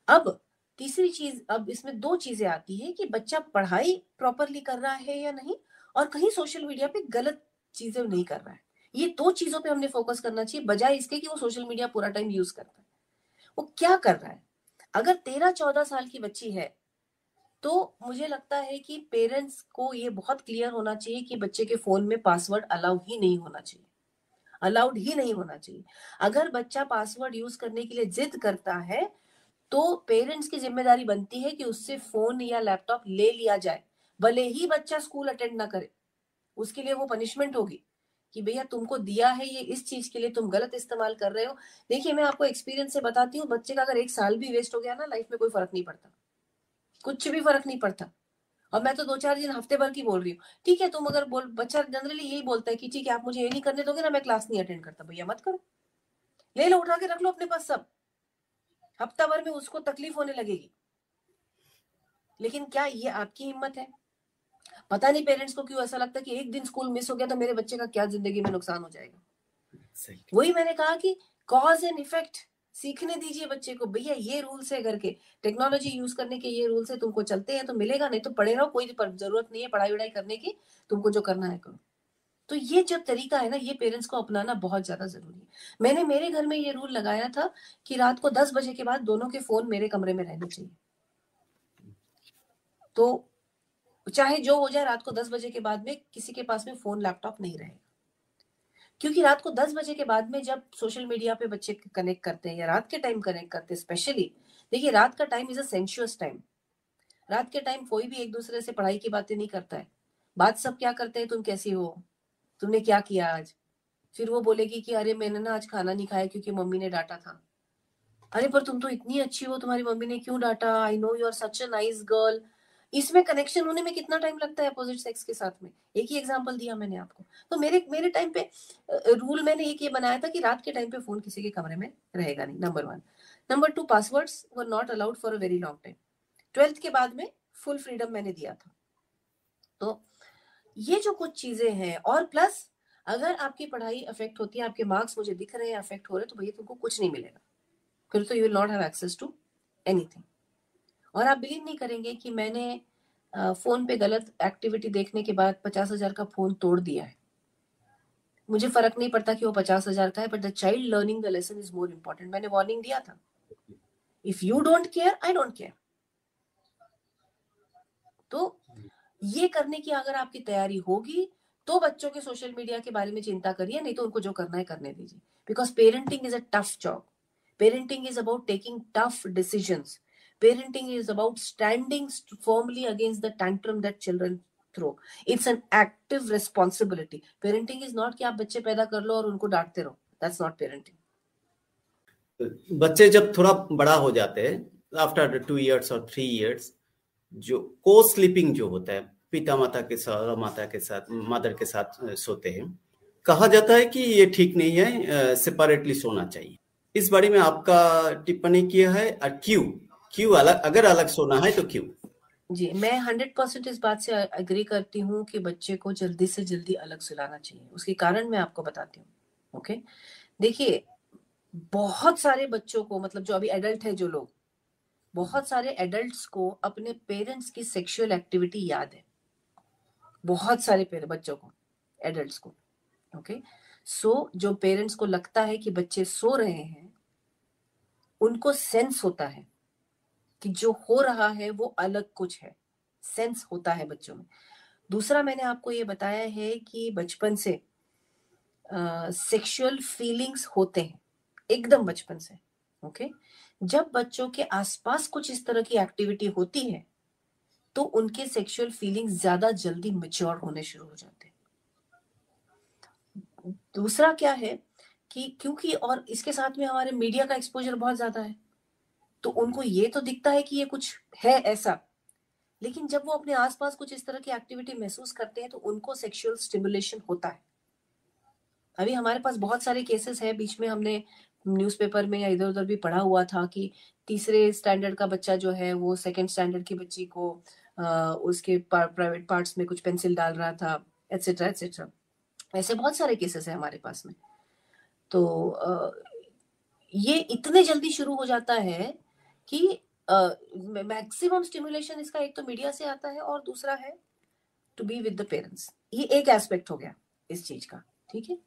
अब तीसरी चीज, अब इसमें दो चीजें आती है कि बच्चा पढ़ाई प्रॉपरली कर रहा है या नहीं, और कहीं सोशल मीडिया पे गलत चीजें नहीं कर रहा है। ये दो चीजों पे हमने फोकस करना चाहिए, बजाय इसके कि वो सोशल मीडिया पूरा टाइम यूज करता है। वो क्या कर रहा है। अगर 13-14 साल की बच्ची है, तो मुझे लगता है कि पेरेंट्स को ये बहुत क्लियर होना चाहिए कि बच्चे के फोन में पासवर्ड अलाउ ही नहीं होना चाहिए, अलाउड ही नहीं होना चाहिए। अगर बच्चा पासवर्ड यूज करने के लिए जिद करता है, तो पेरेंट्स की जिम्मेदारी बनती है कि उससे फोन या लैपटॉप ले लिया जाए, भले ही बच्चा स्कूल अटेंड ना करे। उसके लिए वो पनिशमेंट होगी कि भैया तुमको दिया है ये इस चीज के लिए, तुम गलत इस्तेमाल कर रहे हो। देखिए मैं आपको एक्सपीरियंस से बताती हूँ, बच्चे का अगर 1 साल भी वेस्ट हो गया ना लाइफ में, कोई फर्क नहीं पड़ता, कुछ भी फर्क नहीं पड़ता। और मैं तो 2-4 दिन हफ्ते भर की बोल रही हूँ। ठीक है, तुम अगर बोल, बच्चा जनरली यही बोलता है कि ठीक है आप मुझे ये नहीं करने दोगे ना, मैं क्लास नहीं अटेंड करता। भैया मत करो, ले लो, उठा के रख लो अपने पास सब, हफ्ता भर में उसको तकलीफ होने लगेगी। लेकिन क्या ये आपकी हिम्मत है? पता नहीं पेरेंट्स को क्यों ऐसा लगता है कि एक दिन स्कूल मिस हो गया तो मेरे बच्चे का क्या जिंदगी में नुकसान हो जाएगा। वही मैंने कहा कि कॉज एंड इफेक्ट सीखने दीजिए बच्चे को। भैया ये रूल्स है घर के, टेक्नोलॉजी यूज करने के ये रूल्स है, तुमको चलते हैं तो मिलेगा, नहीं तो पढ़े रहो, कोई जरूरत नहीं है पढ़ाई वढ़ाई करने की, तुमको जो करना है करो। तो ये जो तरीका है ना, ये पेरेंट्स को अपनाना बहुत ज्यादा जरूरी है। मैंने मेरे घर में ये रूल लगाया था कि रात को 10 बजे के बाद दोनों के फोन मेरे कमरे में रहने चाहिए। तो चाहे जो हो जाए, रात को 10 बजे के बाद में किसी के पास में फोन लैपटॉप नहीं रहेगा। क्योंकि रात को 10 बजे के बाद में जब सोशल मीडिया पे बच्चे कनेक्ट करते हैं या रात के टाइम कनेक्ट करते हैं स्पेशली, देखिए रात का time is a sensuous time. रात के टाइम कोई भी एक दूसरे से पढ़ाई की बातें नहीं करता है। बात सब क्या करते हैं, तुम कैसी हो, तुमने क्या किया आज। फिर वो बोलेगी कि अरे मैंने ना आज खाना नहीं खाया क्योंकि मम्मी ने डांटा था। अरे पर तुम तो इतनी अच्छी हो, तुम्हारी मम्मी ने क्यों डांटा, I know you are such a nice girl. इसमें कनेक्शन होने में कितना टाइम लगता है अपोजिट सेक्स के साथ में। एक ही एग्जांपल दिया मैंने आपको। तो मेरे टाइम पे रूल मैंने एक ये बनाया था कि रात के टाइम पे फोन किसी के कमरे में रहेगा नहीं, number 1। Number 2, passwords were not allowed for a very long time. 12th के बाद में फुल फ्रीडम मैंने दिया था। तो ये जो कुछ चीजें हैं, और प्लस अगर आपकी पढ़ाई अफेक्ट होती है, आपके मार्क्स मुझे दिख रहे हैं अफेक्ट हो रहे हैं, तो भैया तुमको कुछ नहीं मिलेगा, फिर तो you will not have access to anything. और आप बिलीव नहीं करेंगे कि मैंने फोन पे गलत एक्टिविटी देखने के बाद 50,000 का फोन तोड़ दिया है। मुझे फर्क नहीं पड़ता कि वो 50,000 का है, but the child learning the lesson is more important. मैंने वार्निंग दिया था, if you don't care I don't care. तो ये करने की अगर आपकी तैयारी होगी तो बच्चों के सोशल मीडिया के बारे में चिंता करिए, नहीं तो उनको जो करना है करने दीजिए। Because parenting is a tough job. Parenting is about taking tough decisions. Parenting is about standing firmly against the tantrum that children throw. It's an active responsibility. Parenting is not कि आप बच्चे पैदा कर लो और उनको डांटते रहो, दैट्स नॉट पेरेंटिंग। बच्चे जब थोड़ा बड़ा हो जाते हैं आफ्टर 2 years और 3 years, जो को स्लीपिंग जो होता है, पिता माता के साथ माता के साथ मदर के साथ सोते हैं, कहा जाता है कि ये ठीक नहीं है, सेपरेटली सोना चाहिए। इस बारे में आपका टिप्पणी किया है, और क्यों अलग, अगर अलग सोना है तो क्यों? जी, मैं 100% इस बात से एग्री करती हूँ कि बच्चे को जल्दी से जल्दी अलग सुलाना चाहिए। उसके कारण मैं आपको बताती हूँ। ओके, देखिए, बहुत सारे बच्चों को, मतलब जो अभी एडल्ट है जो लोग, बहुत सारे एडल्ट्स को अपने पेरेंट्स की सेक्सुअल एक्टिविटी याद है। बहुत सारे बच्चों को, एडल्ट्स को। ओके, सो जो पेरेंट्स को लगता है कि बच्चे सो रहे हैं, उनको सेंस होता है कि जो हो रहा है वो अलग कुछ है। सेंस होता है बच्चों में। दूसरा, मैंने आपको ये बताया है कि बचपन से सेक्सुअल फीलिंग्स होते हैं, एकदम बचपन से। ओके, जब बच्चों के आसपास कुछ इस तरह की एक्टिविटी होती है तो उनके सेक्सुअल फीलिंग्स ज्यादा जल्दी मैच्योर होने शुरू हो जाते हैं। दूसरा क्या है कि क्योंकि और इसके साथ में हमारे मीडिया का एक्सपोजर बहुत ज्यादा है, तो उनको ये तो दिखता है कि ये कुछ है ऐसा, लेकिन जब वो अपने आसपास कुछ इस तरह की एक्टिविटी महसूस करते हैं तो उनको सेक्सुअल स्टिमुलेशन होता है। अभी हमारे पास बहुत सारे केसेस हैं, बीच में हमने न्यूज़पेपर में या इधर उधर भी पढ़ा हुआ था कि तीसरे स्टैंडर्ड का बच्चा जो है वो सेकंड स्टैंडर्ड की बच्ची को उसके प्राइवेट पार्ट्स में कुछ पेंसिल डाल रहा था, एटसेट्रा एटसेट्रा। ऐसे बहुत सारे केसेस हैं हमारे पास में। तो ये इतने जल्दी शुरू हो जाता है कि मैक्सिमम स्टिमुलेशन इसका एक तो मीडिया से आता है और दूसरा है to be with the parents. ये एक एस्पेक्ट हो गया इस चीज का, ठीक है।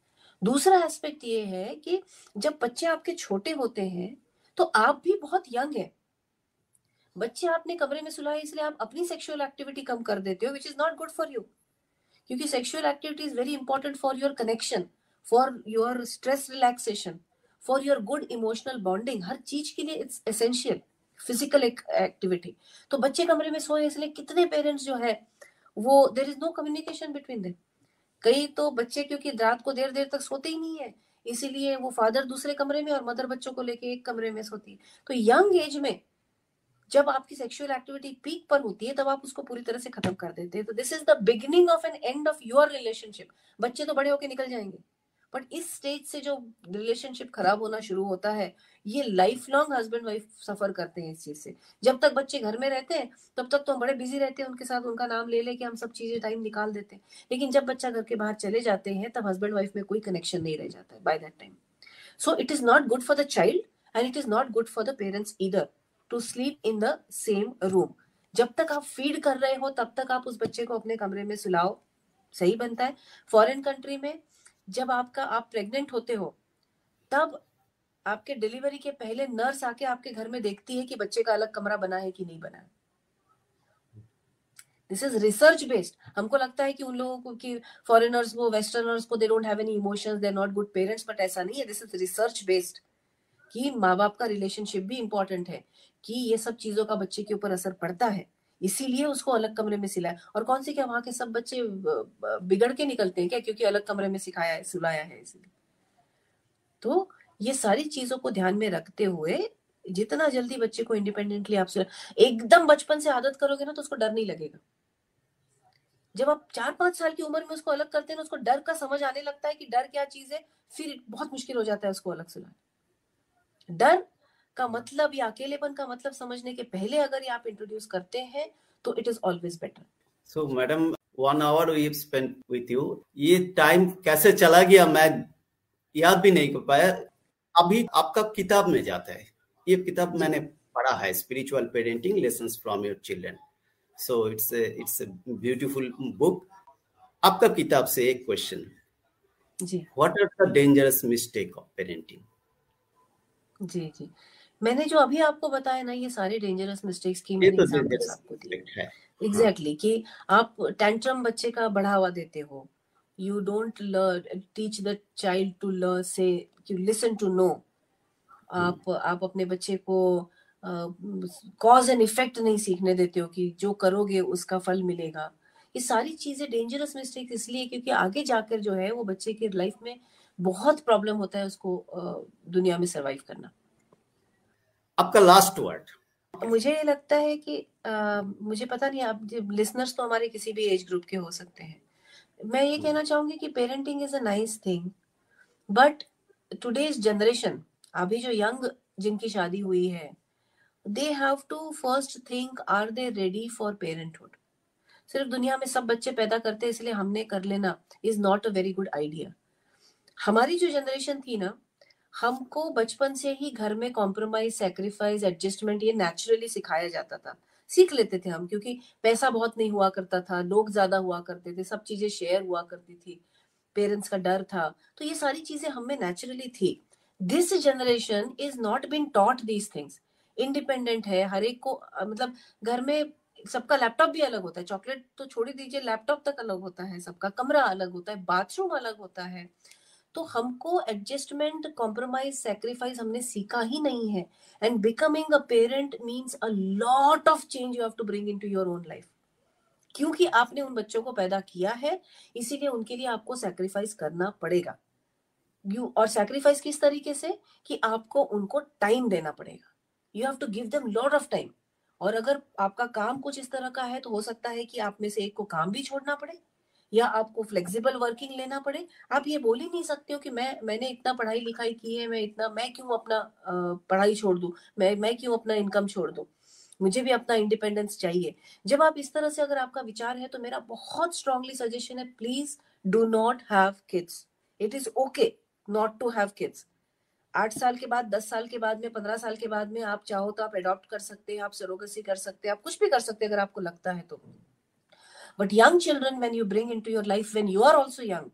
दूसरा एस्पेक्ट ये है कि जब बच्चे आपके छोटे होते हैं तो आप भी बहुत यंग है। बच्चे आपने कमरे में सुलाए इसलिए आप अपनी सेक्सुअल एक्टिविटी कम कर देते हो, which is not good for you. क्योंकि sexual activity is very important for your connection, for your stress relaxation, for your good emotional bonding. हर चीज के लिए इट्स एसेंशियल फिजिकल एक्टिविटी। तो बच्चे कमरे में सोए इसलिए कितने पेरेंट्स जो है वो there is no communication between them. कई तो बच्चे क्योंकि रात को देर देर तक सोते ही नहीं है, इसीलिए वो फादर दूसरे कमरे में और मदर बच्चों को लेके एक कमरे में सोती है। तो यंग एज में जब आपकी सेक्सुअल एक्टिविटी पीक पर होती है तब आप उसको पूरी तरह से खत्म कर देते हैं। तो this is the beginning of an end of your relationship. बच्चे तो बड़े होके निकल जाएंगे, बट इस स्टेज से जो रिलेशनशिप खराब होना शुरू होता है, ये लाइफ लॉन्ग हस्बैंड वाइफ सफर करते हैं इस चीज से। जब तक बच्चे घर में रहते हैं तब तक तो हम बड़े बिजी रहते हैं उनके साथ, उनका नाम ले लेके हम सब चीजें टाइम निकाल देते हैं। लेकिन जब बच्चा घर के बाहर चले जाते हैं तब हस्बैंड वाइफ में कोई कनेक्शन नहीं रह जाता है by that time. So it is not good for the child and it is not good for the parents either to sleep in the same room. जब तक आप फीड कर रहे हो तब तक आप उस बच्चे को अपने कमरे में सुलाओ, सही बनता है। फॉरेन कंट्री में जब आप प्रेग्नेंट होते हो तब आपके डिलीवरी के पहले नर्स आके आपके घर में देखती है कि बच्चे का अलग कमरा बना है कि नहीं बना है। This is research based. हमको लगता है कि उन लोगों को कि फॉरेनर्स को, वेस्टर्नर्स को, they don't have any emotions, they are not good parents, but ऐसा नहीं है। दिस इज रिसर्च बेस्ड कि माँ बाप का रिलेशनशिप भी इंपॉर्टेंट है, कि ये सब चीजों का बच्चे के ऊपर असर पड़ता है, इसीलिए उसको अलग कमरे में सिलाया। और कौन से क्या वहां के सब बच्चे बिगड़ के निकलते हैं क्या क्योंकि अलग कमरे में सिखाया है, सुलाया है इसलिए? तो ये सारी चीजों को ध्यान में रखते हुए जितना जल्दी बच्चे को इंडिपेंडेंटली आप एकदम बचपन से आदत करोगे ना तो उसको डर नहीं लगेगा। जब आप 4-5 साल की उम्र में उसको अलग करते हैं ना, उसको डर का समझ आने लगता है कि डर क्या चीज है, फिर बहुत मुश्किल हो जाता है उसको अलग सुलाना। डर का मतलब या अकेलेपन का मतलब समझने के पहले अगर ये आप इंट्रोड्यूस करते हैं तो it is always better. So madam, 1 hour we have spent with you. ये टाइम कैसे चला गया मैं याद भी नहीं कर पाया. अभी आपका किताब में जाता है. ये किताब मैंने पढ़ा है, spiritual parenting lessons from your children. So it's a beautiful book. आपका किताब से एक क्वेश्चन जी. What are the dangerous mistake of parenting? जी जी, मैंने जो अभी आपको बताया ना, ये सारे डेंजरस मिस्टेक्स की मैंने एग्जांपल्स आपको दिए. एग्जैक्टली कि आप टेंट्रम बच्चे का बढ़ावा देते हो. You don't teach the child to learn say you listen to no. आप अपने बच्चे को कॉज एंड इफेक्ट नहीं सीखने देते हो कि जो करोगे उसका फल मिलेगा. ये सारी चीजें डेंजरस मिस्टेक इसलिए क्योंकि आगे जाकर जो है वो बच्चे की लाइफ में बहुत प्रॉब्लम होता है उसको दुनिया में सरवाइव करना. आपका लास्ट वर्ड? मुझे ये लगता है कि मुझे पता नहीं, आप लिसनर्स तो हमारे किसी भी एज ग्रुप के हो सकते हैं. मैं ये कहना चाहूंगी कि parenting is a nice thing, but today's generation, अभी जो यंग जिनकी शादी हुई है, they have to first think are they ready for parenthood. सिर्फ दुनिया में सब बच्चे पैदा करते हैं इसलिए हमने कर लेना is not a very good idea. हमारी जो जनरेशन थी ना, हमको बचपन से ही घर में कॉम्प्रोमाइज, सैक्रिफाइस, एडजस्टमेंट ये नेचुरली सिखाया जाता था. सीख लेते थे हम, क्योंकि पैसा बहुत नहीं हुआ करता था, लोग ज्यादा हुआ करते थे, सब चीजें शेयर हुआ करती थी, पेरेंट्स का डर था, तो ये सारी चीजें हमें नेचुरली थी. This generation is not been taught these things. Independent है हर एक को, मतलब घर में सबका लैपटॉप भी अलग होता है, चॉकलेट तो छोड़ ही दीजिए, लैपटॉप तक अलग होता है, सबका कमरा अलग होता है, बाथरूम अलग होता है. तो हमको एडजस्टमेंट, कॉम्प्रोमाइज, सैक्रिफाइस हमने सीखा ही नहीं है. And becoming a parent means a lot of change you have to bring into your own life. क्योंकि आपने उन बच्चों को पैदा किया है, इसीलिए उनके लिए आपको सैक्रिफाइस करना पड़ेगा. और सैक्रिफाइस किस तरीके से कि आपको उनको टाइम देना पड़ेगा. You have to give them lot of time. और अगर आपका काम कुछ इस तरह का है तो हो सकता है कि आप में से एक को काम भी छोड़ना पड़े या आपको फ्लेक्सिबल वर्किंग लेना पड़े. आप ये बोल ही नहीं सकते हो कि मैंने इतना पढ़ाई लिखाई की है, मैं क्यों अपना पढ़ाई छोड़ दूं, मैं क्यों अपना इनकम छोड़ दूं, मुझे भी अपना इंडिपेंडेंस चाहिए. जब आप इस तरह से अगर आपका विचार है तो मेरा बहुत स्ट्रांगली सजेशन है, please do not have kids. It is okay not to have kids. 8 साल के बाद, 10 साल के बाद में, 15 साल के बाद में आप चाहो तो आप अडॉप्ट कर सकते हैं, आप सरोगेसी कर सकते हैं, आप कुछ भी कर सकते हैं अगर आपको लगता है तो. But young children, when you bring into your life, when you are also young,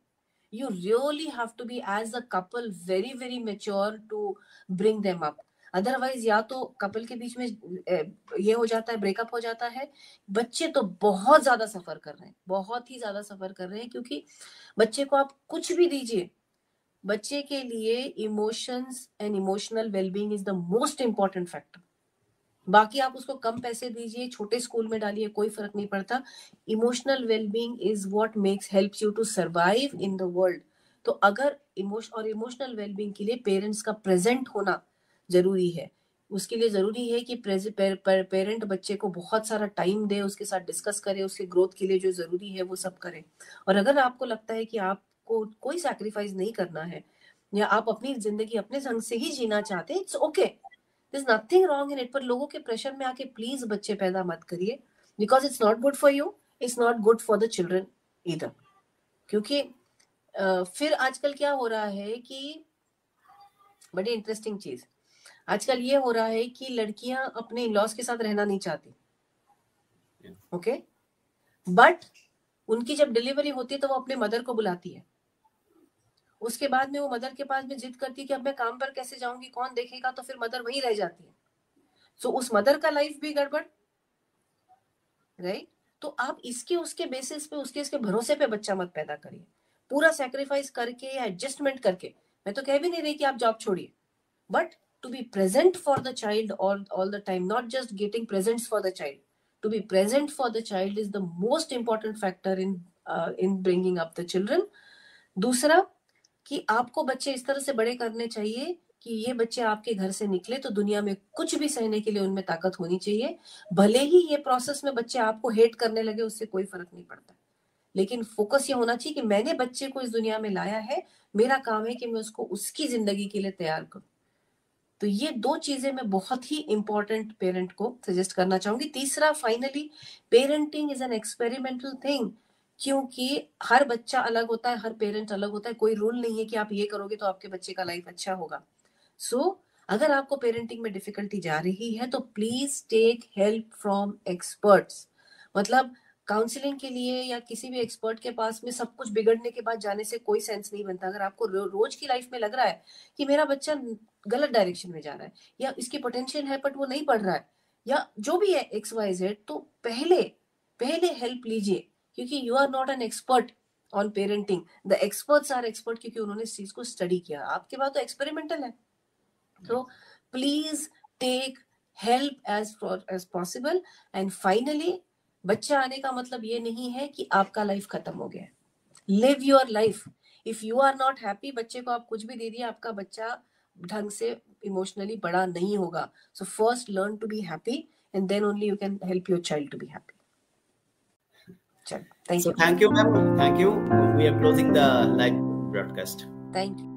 you really have to be as a couple very, very mature to bring them up. Otherwise या तो कपल के बीच में ये हो जाता है, breakup हो जाता है. बच्चे तो बहुत ज्यादा सफर कर रहे हैं, बहुत ही ज्यादा सफर कर रहे हैं, क्योंकि बच्चे को आप कुछ भी दीजिए, बच्चे के लिए emotions and emotional wellbeing is the most important factor. बाकी आप उसको कम पैसे दीजिए, छोटे स्कूल में डालिए, कोई फर्क नहीं पड़ता. Emotional wellbeing is what makes helps you to survive in the world. तो अगर इमोशनल वेलबींग के लिए पेरेंट्स का प्रेजेंट होना जरूरी है. उसके लिए जरूरी है कि पेरेंट बच्चे को बहुत सारा टाइम दे, उसके साथ डिस्कस करे, उसके ग्रोथ के लिए जो जरूरी है वो सब करे. और अगर आपको लगता है कि आपको कोई सैक्रिफाइस नहीं करना है या आप अपनी जिंदगी अपने ढंग से ही जीना चाहते हैं, it's okay, There's nothing wrong in it. पर लोगों के प्रेशर में आके प्लीज बच्चे पैदा मत करिए, because it's not good for you, it's not good for the children either. क्योंकि फिर आजकल क्या हो रहा है कि बड़ी इंटरेस्टिंग चीज आजकल ये हो रहा है कि लड़कियां अपने इन-लॉज के साथ रहना नहीं चाहती. ओके, बट उनकी जब डिलीवरी होती है तो वो अपने मदर को बुलाती है. उसके बाद में वो मदर के पास में जिद करती है कि अब मैं काम पर कैसे जाऊंगी, कौन देखेगा, तो फिर मदर वहीं रह जाती है. सो उस मदर का लाइफ भी गड़बड़, राइट. तो आप इसके उसके बेसिस पे, उसके भरोसे पे बच्चा मत पैदा करिए. पूरा सैक्रिफाइस करके या एडजस्टमेंट करके, मैं तो कह भी नहीं रही कि आप जॉब छोड़िए, but to be present for the child all the time, not just getting presents for the child. To be present for the child is the most important factor in bringing up the children. दूसरा कि आपको बच्चे इस तरह से बड़े करने चाहिए कि ये बच्चे आपके घर से निकले तो दुनिया में कुछ भी सहने के लिए उनमें ताकत होनी चाहिए. भले ही ये प्रोसेस में बच्चे आपको हेट करने लगे, उससे कोई फर्क नहीं पड़ता, लेकिन फोकस ये होना चाहिए कि मैंने बच्चे को इस दुनिया में लाया है, मेरा काम है कि मैं उसको उसकी जिंदगी के लिए तैयार करूं. तो ये दो चीजें मैं बहुत ही इंपॉर्टेंट पेरेंट को सजेस्ट करना चाहूंगी. तीसरा, finally, parenting is an experimental thing. क्योंकि हर बच्चा अलग होता है, हर पेरेंट अलग होता है, कोई रूल नहीं है कि आप ये करोगे तो आपके बच्चे का लाइफ अच्छा होगा। सो अगर आपको पेरेंटिंग में डिफिकल्टी जा रही है तो please take help from experts. मतलब काउंसलिंग के लिए या किसी भी एक्सपर्ट के पास में सब कुछ बिगड़ने के बाद जाने से कोई सेंस नहीं बनता। अगर आपको रोज की लाइफ में लग रहा है कि मेरा बच्चा गलत डायरेक्शन में जा रहा है या इसकी पोटेंशियल है बट वो नहीं पढ़ रहा है या जो भी है XYZ, तो पहले हेल्प लीजिए, क्योंकि you are not an expert on parenting. The experts are expert क्योंकि उन्होंने इस चीज को स्टडी किया। आपके पास तो एक्सपेरिमेंटल है। तो please take help as possible. And finally, बच्चा आने का मतलब ये नहीं है कि आपका लाइफ खत्म हो गया। Live your life. If you are not happy, बच्चे को आप कुछ भी दे दिए, आपका बच्चा ढंग से इमोशनली बड़ा नहीं होगा। So first learn to be happy and then only you can help your child to be happy. चलो, thank you. Thank you, ma'am. Thank you. We are closing the live broadcast. Thank you.